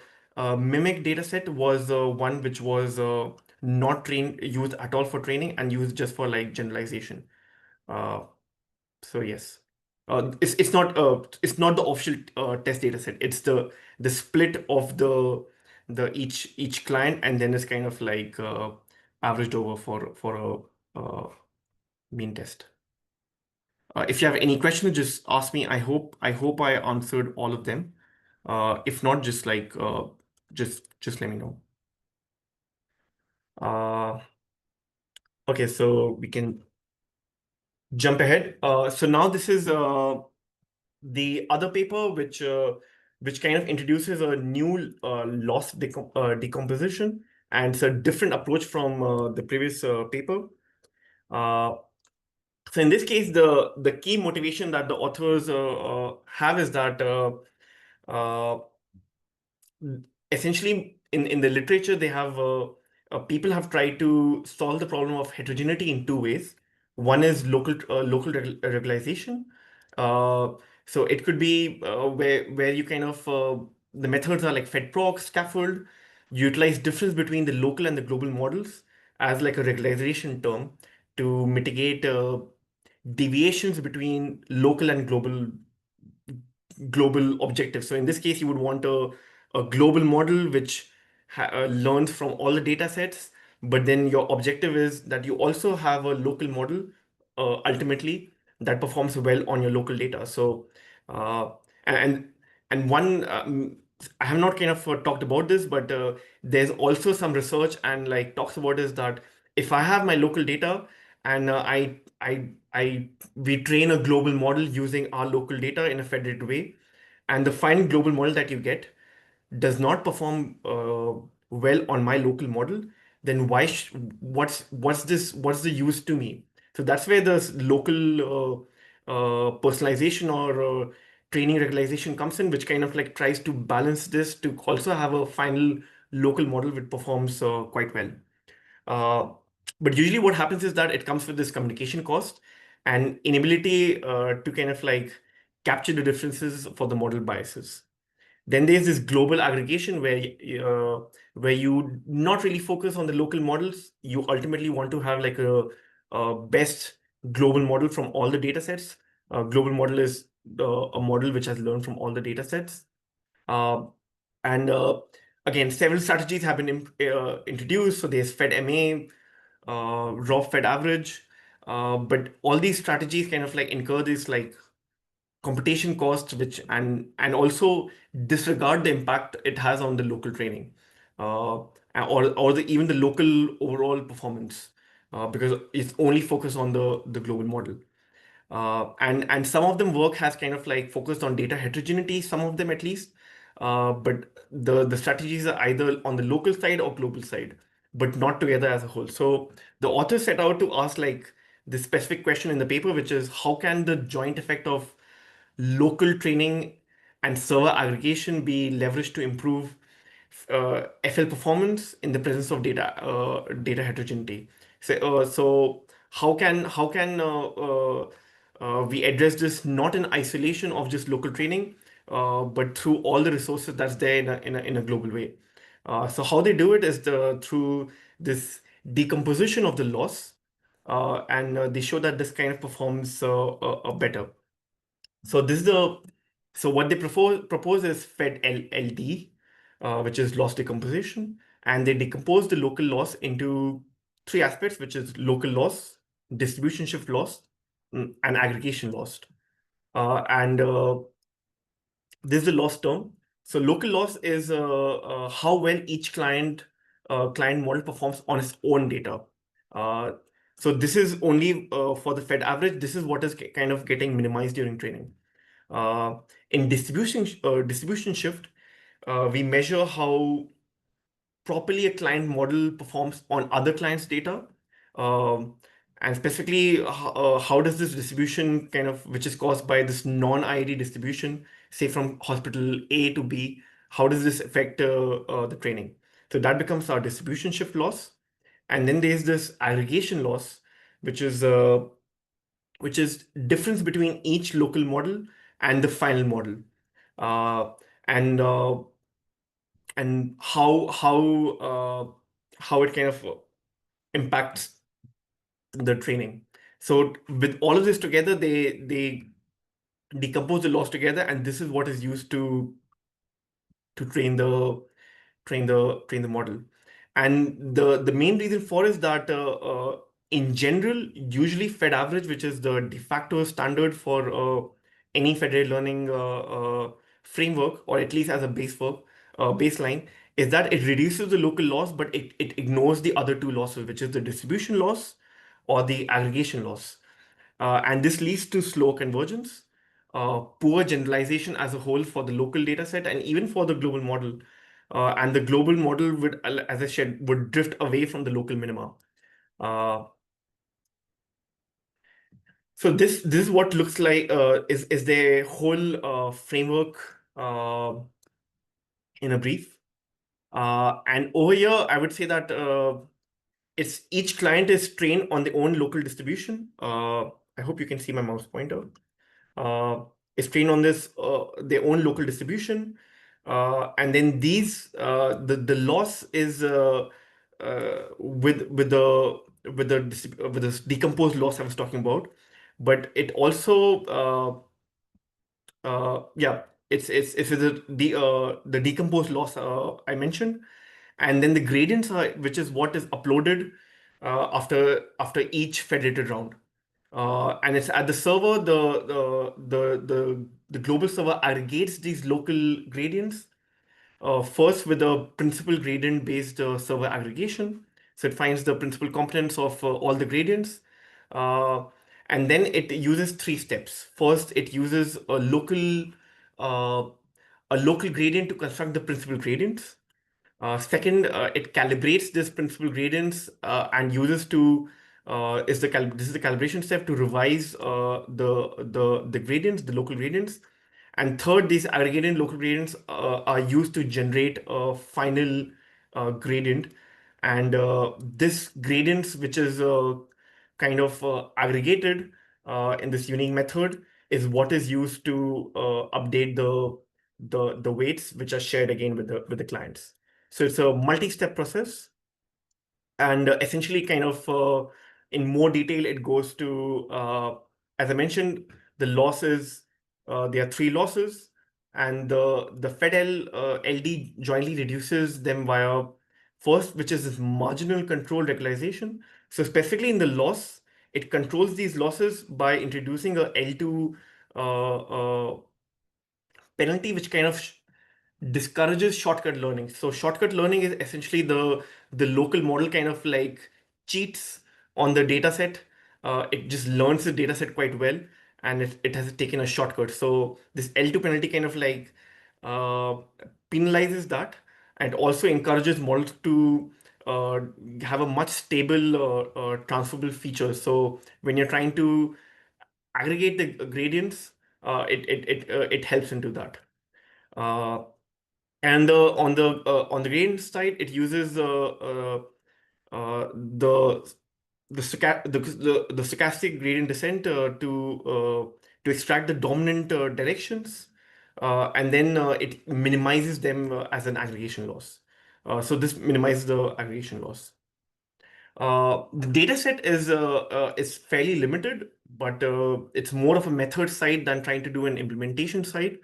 mimic data set was one which was not used at all for training and used just for like generalization. Uh, So yes, it's not the official test data set. It's the split of the each client, and then it's kind of like averaged over for a mean test. If you have any questions, just ask me. I hope I answered all of them. If not, just let me know. Uh, okay, so we can jump ahead. So now this is the other paper, which kind of introduces a new loss decomposition, and it's a different approach from the previous paper. Uh, so in this case, the key motivation that the authors have is that uh, essentially in the literature they have people have tried to solve the problem of heterogeneity in two ways. One is local regularization. uh, so it could be where you kind of the methods are like fed-proc, scaffold. You utilize difference between the local and the global models as like a regularization term to mitigate deviations between local and global objectives. So in this case, you would want a global model which learns from all the data sets, but then your objective is that you also have a local model ultimately that performs well on your local data. So uh, and and one I have not kind of talked about this, but there's also some research and like talks about is that if I have my local data and I we train a global model using our local data in a federated way, and the final global model that you get does not perform well on my local model, then what's the use to me? So that's where the local personalization or training regularization comes in, which kind of like tries to balance this to also have a final local model which performs quite well. Uh, but usually what happens is that it comes with this communication cost and inability to kind of like capture the differences for the model biases. Then there's this global aggregation where you not really focus on the local models. You ultimately want to have like a best global model from all the data sets. Global model is a model which has learned from all the data sets. Uh, and again, several strategies have been introduced. So there's FedMA, raw Fed average, but all these strategies kind of like incur this like computation costs, which and also disregard the impact it has on the local training, uh, even the local overall performance, because it's only focused on the global model. And some of them work has kind of like focused on data heterogeneity, some of them at least. But the strategies are either on the local side or global side, but not together as a whole. So the author set out to ask like this specific question in the paper, which is how can the joint effect of local training and server aggregation be leveraged to improve FL performance in the presence of data heterogeneity. So how can we address this not in isolation of just local training, but through all the resources that's there in a global way. So how they do it is through this decomposition of the loss, and they show that this kind of performs better. So this is the so what they propose is Fed LD, which is loss decomposition, and they decompose the local loss into three aspects, which is local loss, distribution shift loss, an aggregation loss. And This is the loss term. So local loss is how well each client model performs on its own data. Uh, so this is only for the Fed average. This is what is kind of getting minimized during training. Uh, in distribution shift, we measure how properly a client model performs on other clients' data. Um, and specifically, how does this distribution kind of, which is caused by this non-IID distribution, say from hospital A to B, how does this affect the training? So that becomes our distribution shift loss. And then there's this aggregation loss, which is uh, which is difference between each local model and the final model. Uh, and and how it kind of impacts the training. So with all of this together, they decompose the loss together, and this is what is used to train the model. And the main reason for is that in general, usually Fed average, which is the de facto standard for any federated learning framework, or at least as a baseline, is that it reduces the local loss, but it ignores the other two losses, which is the distribution loss or the aggregation loss. And this leads to slow convergence, poor generalization as a whole for the local data set and even for the global model. And the global model would, as I said, would drift away from the local minima. Uh, so this is what looks like is the whole framework in a brief. And over here, I would say that it's each client is trained on their own local distribution. I hope you can see my mouse pointer. uh, is trained on this their own local distribution, and then the loss is with this decomposed loss I was talking about, but it also yeah, it's with the decomposed loss I mentioned, and then the gradients are, which is what is uploaded after each federated round. And it's at the server, the global server aggregates these local gradients first with the principal gradient based server aggregation. So it finds the principal components of all the gradients. Uh, and then it uses three steps. First, it uses uh, a local gradient to construct the principal gradients. Second, it calibrates this principal gradients and uses to this is the calibration step to revise the gradients, the local gradients. And third, these aggregated local gradients are used to generate a final gradient. And this gradients, which is kind of aggregated in this unique method, is what is used to update the weights, which are shared again with the clients. So it's a multi-step process, and essentially, kind of in more detail, it goes to as I mentioned, the losses. There are three losses, and the FedL LD jointly reduces them via first, which is this marginal control regularization. So specifically in the loss, it controls these losses by introducing a L2 uh, uh, penalty, which kind of discourages shortcut learning. So shortcut learning is essentially the local model kind of like cheats on the data set. It just learns the data set quite well, and it has taken a shortcut. So this L2 penalty kind of like uh, penalizes that, and also encourages models to uh, have a much stable transferable feature. So when you're trying to aggregate the gradients, it helps into that. Uh, and on the gradient side, it uses the stochastic gradient descent to extract the dominant directions, and then it minimizes them as an aggregation loss. So this minimizes the aggregation loss. The data set is fairly limited, but it's more of a method side than trying to do an implementation side.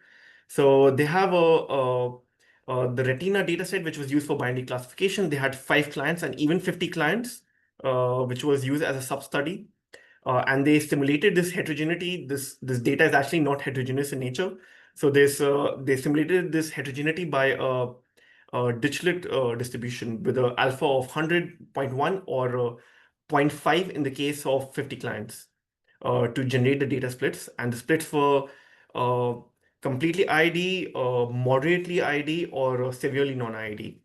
So they have the Retina dataset, which was used for binary classification. They had 5 clients and even 50 clients, which was used as a sub-study. and they simulated this heterogeneity. This data is actually not heterogeneous in nature. So they simulated this heterogeneity by a Dirichlet distribution with a alpha of 100.1 or zero point 0.5 in the case of 50 clients to generate the data splits. And the splits were uh, completely ID, moderately ID, or severely non-ID.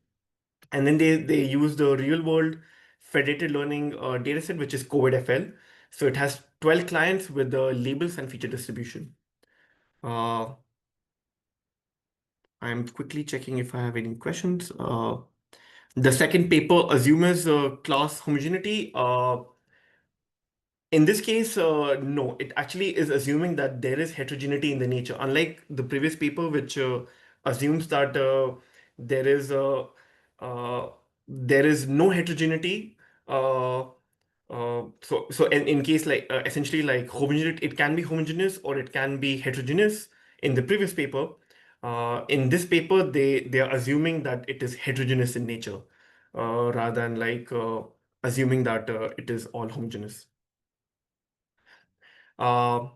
And then they use the real world federated learning dataset, which is COVID-FL. So it has 12 clients with the labels and feature distribution. Uh, I'm quickly checking if I have any questions. The second paper assumes class homogeneity. In this case, no, it actually is assuming that there is heterogeneity in the nature, unlike the previous paper, which assumes that there is uh, there is no heterogeneity. Uh, so in case like essentially like homogeneous, it can be homogeneous or it can be heterogeneous. In the previous paper, in this paper, they are assuming that it is heterogeneous in nature, rather than like assuming that it is all homogeneous. Uh,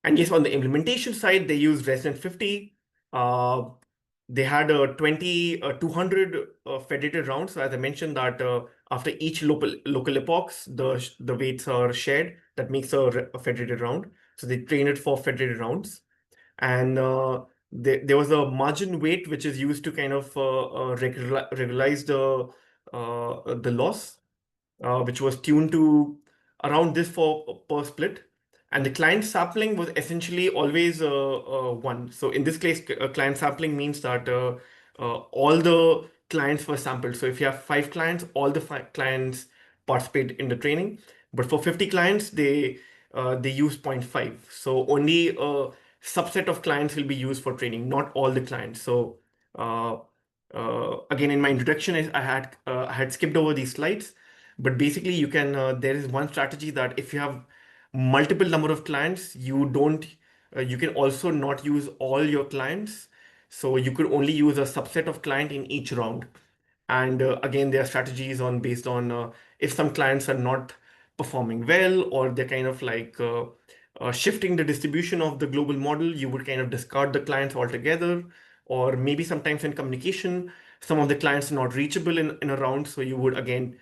and yes, on the implementation side, they use Resident 50. Uh, they had 200 federated rounds. So as I mentioned that after each local epochs, the weights are shared. That makes a federated round. So they train it for federated rounds. And there was a margin weight which is used to kind of regularize the loss, which was tuned to around this for per split. And the client sampling was essentially always one. So in this case, client sampling means that all the clients were sampled. So if you have 5 clients, all the 5 clients participate in the training. But for 50 clients, they use zero point 0.5. So only a subset of clients will be used for training, not all the clients. So uh, again, in my introduction, I had skipped over these slides, but basically you can there is one strategy that if you have multiple number of clients, you can also not use all your clients. So you could only use a subset of client in each round. And again, there are strategies on based on if some clients are not performing well, or they're kind of like shifting the distribution of the global model, you would kind of discard the clients altogether. Or maybe sometimes in communication, some of the clients are not reachable in a round, so you would again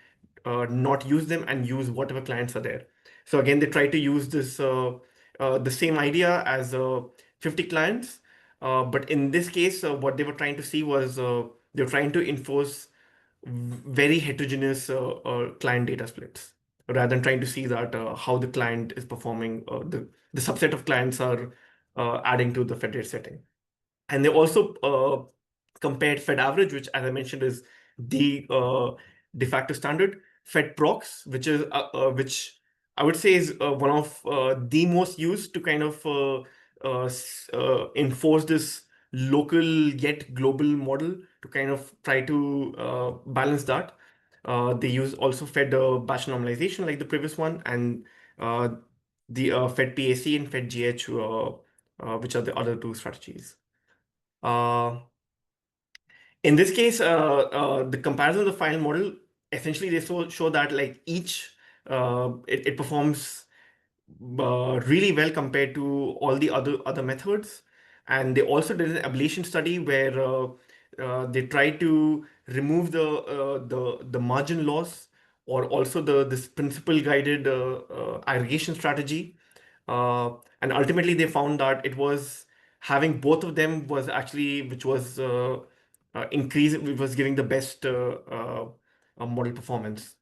not use them and use whatever clients are there. So again, they try to use this the same idea as 50 clients, but in this case, what they were trying to see was they were trying to enforce very heterogeneous client data splits, rather than trying to see that how the client is performing, the subset of clients are adding to the federated setting. And they also compared Fed average, which, as I mentioned, is the de facto standard, Fed prox, which I would say is one of the most used to kind of enforce this local yet global model to kind of try to balance that. They use also Fed batch normalization like the previous one, and uh, the Fed PAC and Fed GH, which are the other two strategies. Uh, in this case, the comparison of the final model, essentially they show that like each it performs really well compared to all the other methods. And they also did an ablation study where they tried to remove the margin loss, or also the this principal guided aggregation strategy. And ultimately they found that it was having both of them was actually which was increase it was giving the best model performance.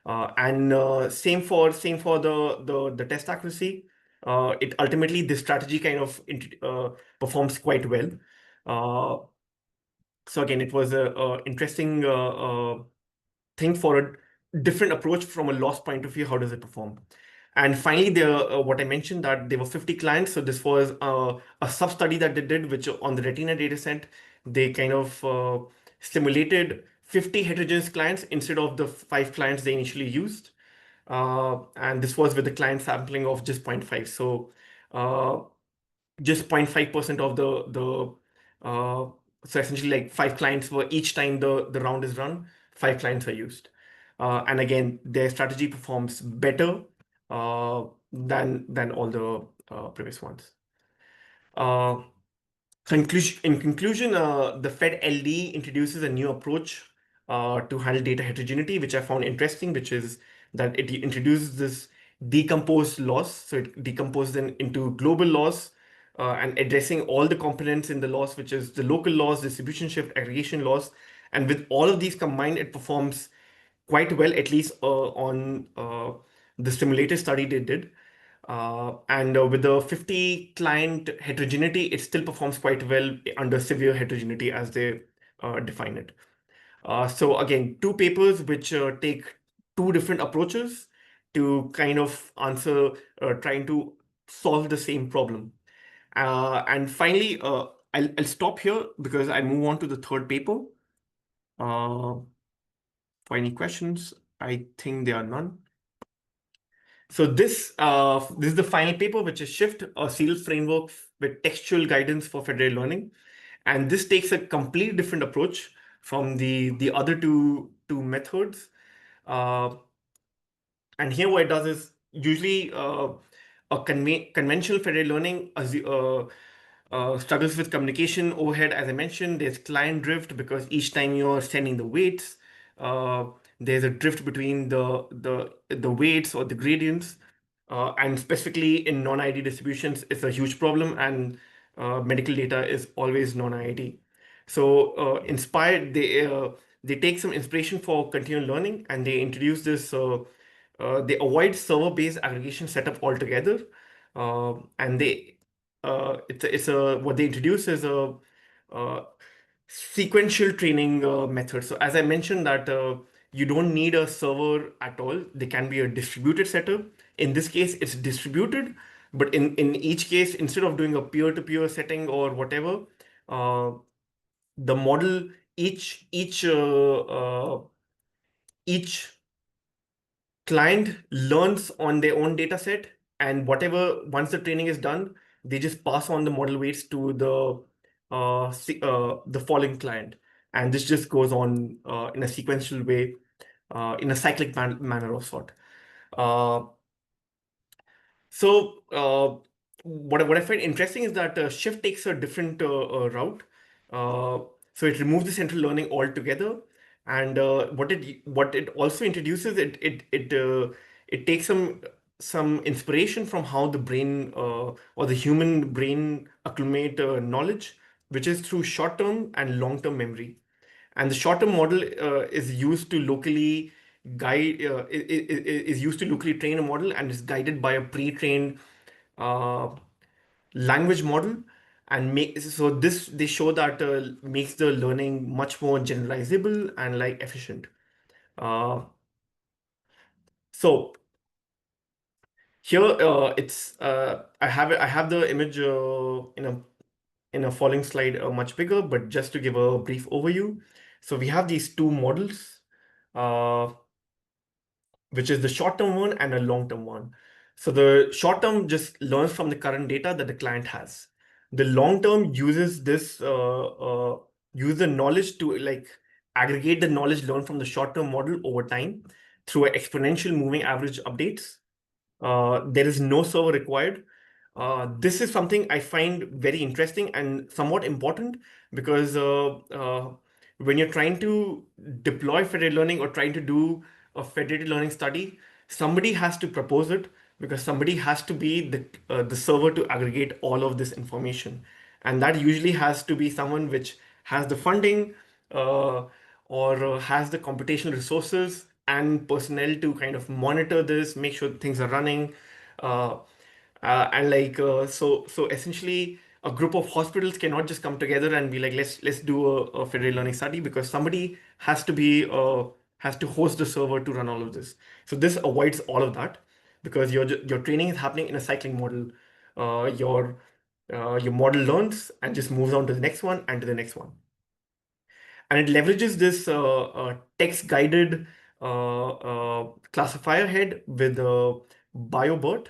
And same for the test accuracy. It ultimately this strategy kind of performs quite well. Uh, so again, it was a interesting thing for a different approach from a loss point of view. How does it perform? And finally, what I mentioned that there were 50 clients. So this was a sub study that they did, which on the Retina data set, they kind of simulated 50 heterogeneous clients instead of the 5 clients they initially used. And this was with the client sampling of just zero point 0.5. So uh, just 0.5% of so essentially like 5 clients were each time the round is run, 5 clients are used. And again, their strategy performs better than all the previous ones. Uh, so in conclusion, the Fed LD introduces a new approach to handle data heterogeneity, which I found interesting, which is that it introduces this decomposed loss. So it decomposes into global loss and addressing all the components in the loss, which is the local loss, distribution shift, aggregation loss. And with all of these combined, it performs quite well, at least on the simulated study they did. And with the 50 client heterogeneity, it still performs quite well under severe heterogeneity as they define it. So again, two papers which take two different approaches to kind of answer, trying to solve the same problem. And finally, I'll stop here because I move on to the third paper. For any questions, I think there are none. So this is the final paper, which is Shift, a sealed framework with textual guidance for federated learning, and this takes a completely different approach from the other two methods. Uh, and here what it does is usually a conventional federated learning struggles with communication overhead. As I mentioned, there's client drift because each time you're sending the weights, uh, there's a drift between the weights or the gradients. And specifically in non-ID distributions, it's a huge problem, and medical data is always non-ID. So inspired, they take some inspiration for continual learning, and they introduce this. They avoid server-based aggregation setup altogether, and it's a what they introduce is a uh, sequential training method. So as I mentioned that you don't need a server at all. They can be a distributed setup. In this case, it's distributed, but in each case, instead of doing a peer-to-peer setting or whatever, uh, the model each client learns on their own data set, and whatever once the training is done, they just pass on the model weights to the following client, and this just goes on in a sequential way, in a cyclic manner of sort. Uh, so what I find interesting is that Shift takes a different route. Uh, so it removes the central learning altogether, and what it also introduces, it takes some inspiration from how the brain or the human brain accumulate knowledge, which is through short-term and long-term memory. And the short-term model is used to locally is used to locally train a model and is guided by a pre-trained uh, language model, and make so this they show that makes the learning much more generalizable and like efficient. Uh, so here it's I have the image in a following slide much bigger, but just to give a brief overview. So we have these two models. Uh, which is the short-term one and a long-term one. So the short-term just learns from the current data that the client has. The long-term uses use the knowledge to like aggregate the knowledge learned from the short-term model over time through exponential moving average updates. There is no server required. This is something I find very interesting and somewhat important because when you're trying to deploy federated learning or trying to do a federated learning study, somebody has to propose it because somebody has to be the server to aggregate all of this information, and that usually has to be someone which has the funding uh, or has the computational resources and personnel to kind of monitor this, make sure things are running. Uh, and like so essentially a group of hospitals cannot just come together and be like let's do a federated learning study because somebody has to host the server to run all of this. So this avoids all of that because your training is happening in a cycling model. Your model learns and just moves on to the next one and to the next one, and it leverages this text guided classifier head with BioBert,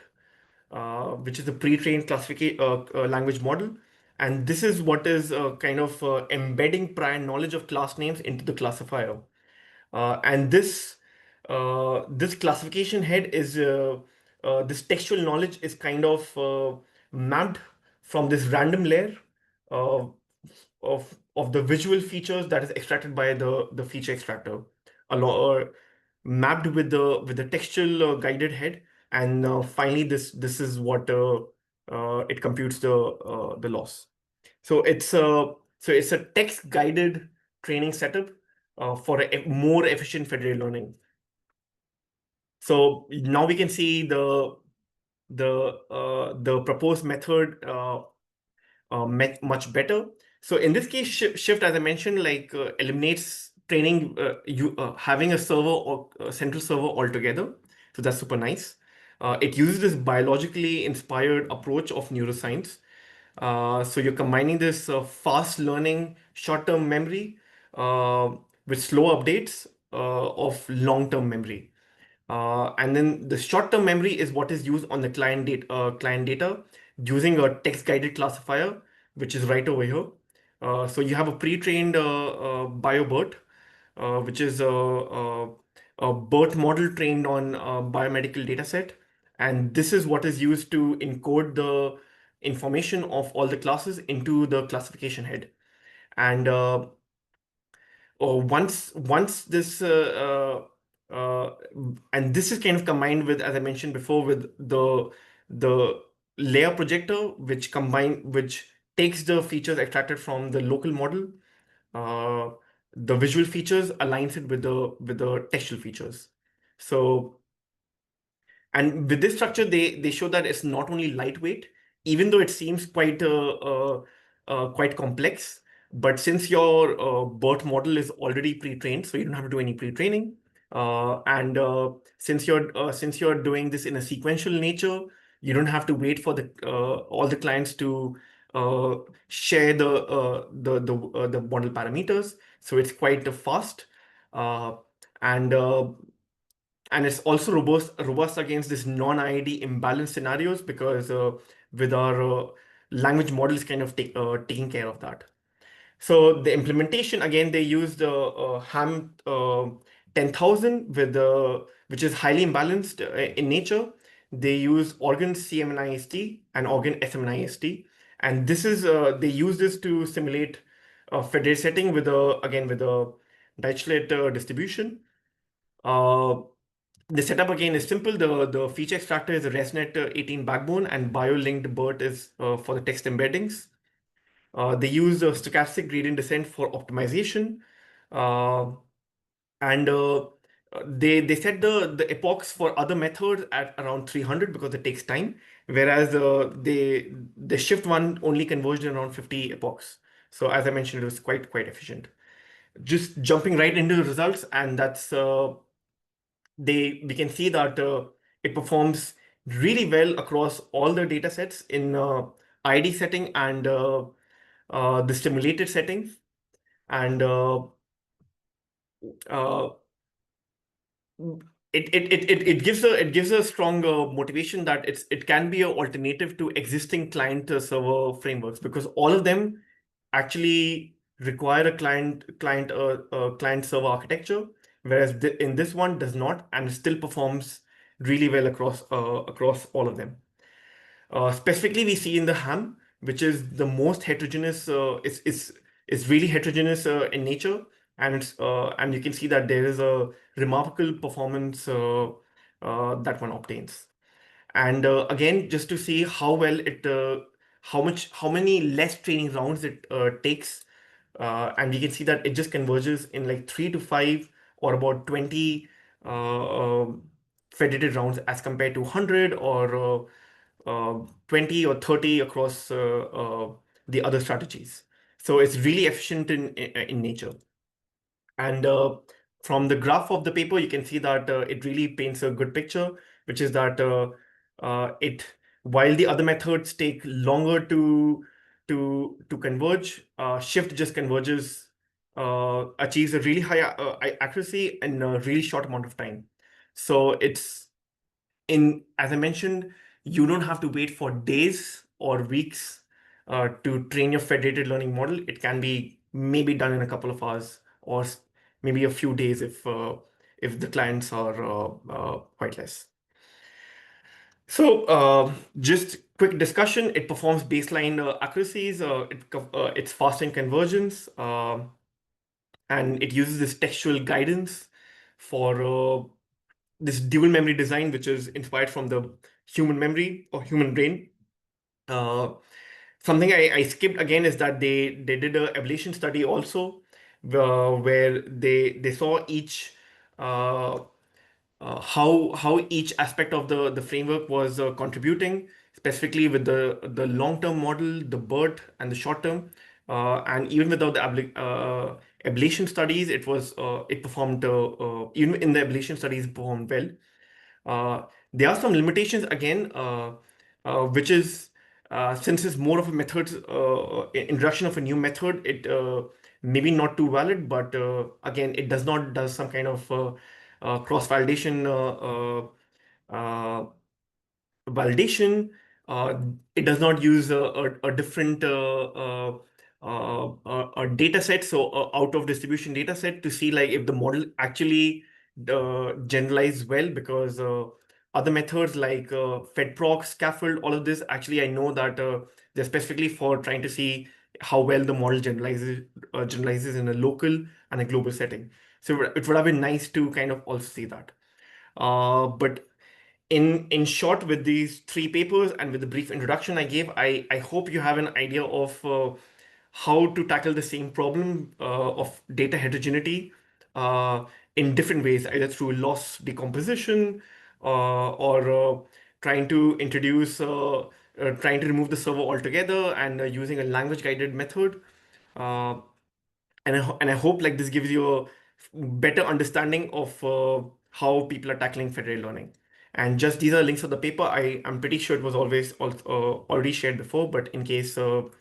which is a pre-trained classification language model. And this is what is kind of embedding prior knowledge of class names into the classifier. And this classification head is this textual knowledge is kind of mapped from this random layer uh, of the visual features that is extracted by the feature extractor, mapped with the textual guided head, and finally this is what it computes the loss. So it's a text guided training setup for a more efficient federated learning. So now we can see the proposed method much better. So in this case, Shift, as I mentioned, like eliminates training, you having a server or a central server altogether. So that's super nice. It uses this biologically inspired approach of neuroscience. So you're combining this fast learning, short-term memory uh, with slow updates of long-term memory. And then the short-term memory is what is used on the client data using a text-guided classifier, which is right over here. So you have a pre-trained BioBERT, which is a BERT model trained on a biomedical data set. And this is what is used to encode the information of all the classes into the classification head. And once this and this is kind of combined with, as I mentioned before, with the layer projector, which takes the features extracted from the local model, uh, the visual features, aligns it with the textual features. So, and with this structure, they show that it's not only lightweight, even though it seems quite complex. But since your BERT model is already pre-trained, so you don't have to do any pre-training, and since you're doing this in a sequential nature, you don't have to wait for the all the clients to uh, share the model parameters. So it's quite fast, uh, and uh, and it's also robust against this non-IID imbalance scenarios, because with our language models kind of taking care of that. So the implementation, again, they used ham 10,000 with which is highly imbalanced in nature. They use organ CMNIST and organ SMNIST, and this is they use this to simulate a federated setting with a again with a Dirichlet distribution. Uh, the setup again is simple. The feature extractor is a ResNet 18 backbone, and bio-linked BERT is for the text embeddings. They use stochastic gradient descent for optimization, uh, and they set the epochs for other methods at around 300 because it takes time, whereas the shift one only converged in around 50 epochs. So as I mentioned, it was quite efficient. Just jumping right into the results, and that's we can see that it performs really well across all the data sets in ID setting and the stimulated settings. And uh, it gives a strong motivation that it can be an alternative to existing client server frameworks, because all of them actually require a client server architecture, whereas in this one does not, and still performs really well across all of them. Specifically, we see in the ham, which is the most heterogeneous. It's really heterogeneous in nature, and you can see that there is a remarkable performance that one obtains. And again, just to see how well how many less training rounds it takes, and we can see that it just converges in like 3 to 5 or about 20 federated rounds as compared to 100 or 20 or 30 across the other strategies. So it's really efficient in nature. And from the graph of the paper, you can see that it really paints a good picture, which is that it while the other methods take longer to converge, Shift just converges, achieves a really high accuracy in a really short amount of time. So it's as I mentioned, you don't have to wait for days or weeks to train your federated learning model. It can be maybe done in a couple of hours, or maybe a few days if the clients are quite less. So, just quick discussion. It performs baseline accuracies. It's fast in convergence, and it uses this textual guidance for this dual memory design, which is inspired from the human memory or human brain. Uh, Something I skipped again is that they did a ablation study also, where they saw each uh, how each aspect of the framework was contributing, specifically with the long-term model, the BERT, and the short-term. And even without the ablation studies, it performed even in the ablation studies, it performed well. There are some limitations again, which is since it's more of a method, introduction of a new method, it maybe not too valid, but again, it does not does some kind of cross validation validation. Uh, it does not use a different a data set, so out of distribution data set to see like if the model actually generalize well, because other methods like FedProc, scaffold, all of this, actually I know that they're specifically for trying to see how well the model generalizes in a local and a global setting. So it would have been nice to kind of also see that. But in short, with these three papers and with the brief introduction I gave, I hope you have an idea of how to tackle the same problem of data heterogeneity in different ways, either through loss decomposition or trying to introduce, trying to remove the server altogether and using a language guided method. Uh, and I hope like this gives you a better understanding of how people are tackling federated learning. And just these are links of the paper. I'm pretty sure it was already shared before, but in case you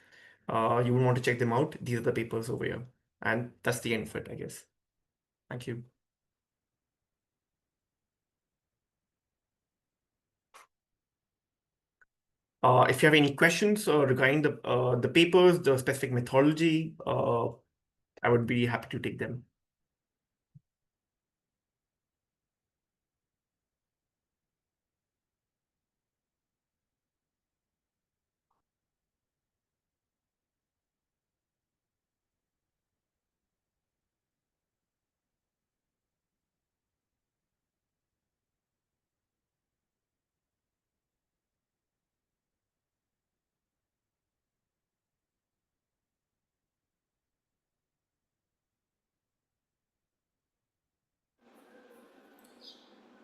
would want to check them out, these are the papers over here. And that's the end of it, I guess. Thank you. If you have any questions regarding the papers, the specific methodology, I would be happy to take them.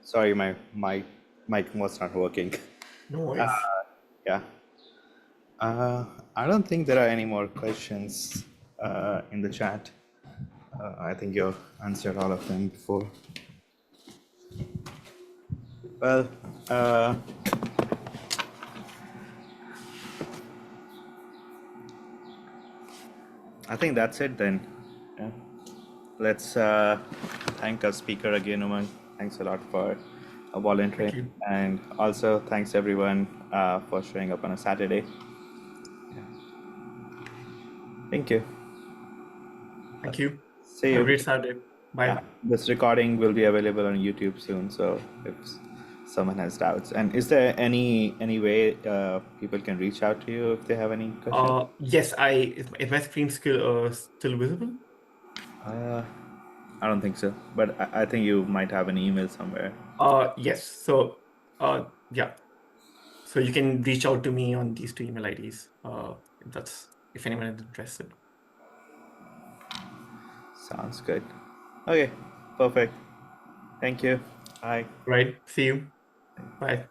Sorry, my mic was not working. No worries. Yeah. I don't think there are any more questions in the chat. I think you answered all of them before. Well, uh, I think that's it then. Yeah. Let's thank our speaker again, Umang. Thanks a lot for Thank volunteering. you. And also thanks everyone for showing up on a Saturday. Thank you. Thank you. See Have a you. great Saturday. Yeah, Bye. this recording will be available on YouTube soon. So if someone has doubts, and is there any way people can reach out to you if they have any questions? Yes, is my screen still visible? Uh, I don't think so, but I think you might have an email somewhere. Yes. So, yeah. So you can reach out to me on these two email IDs. If anyone is interested. Sounds good. Okay, perfect. Thank you. Bye. Right. See you. Bye.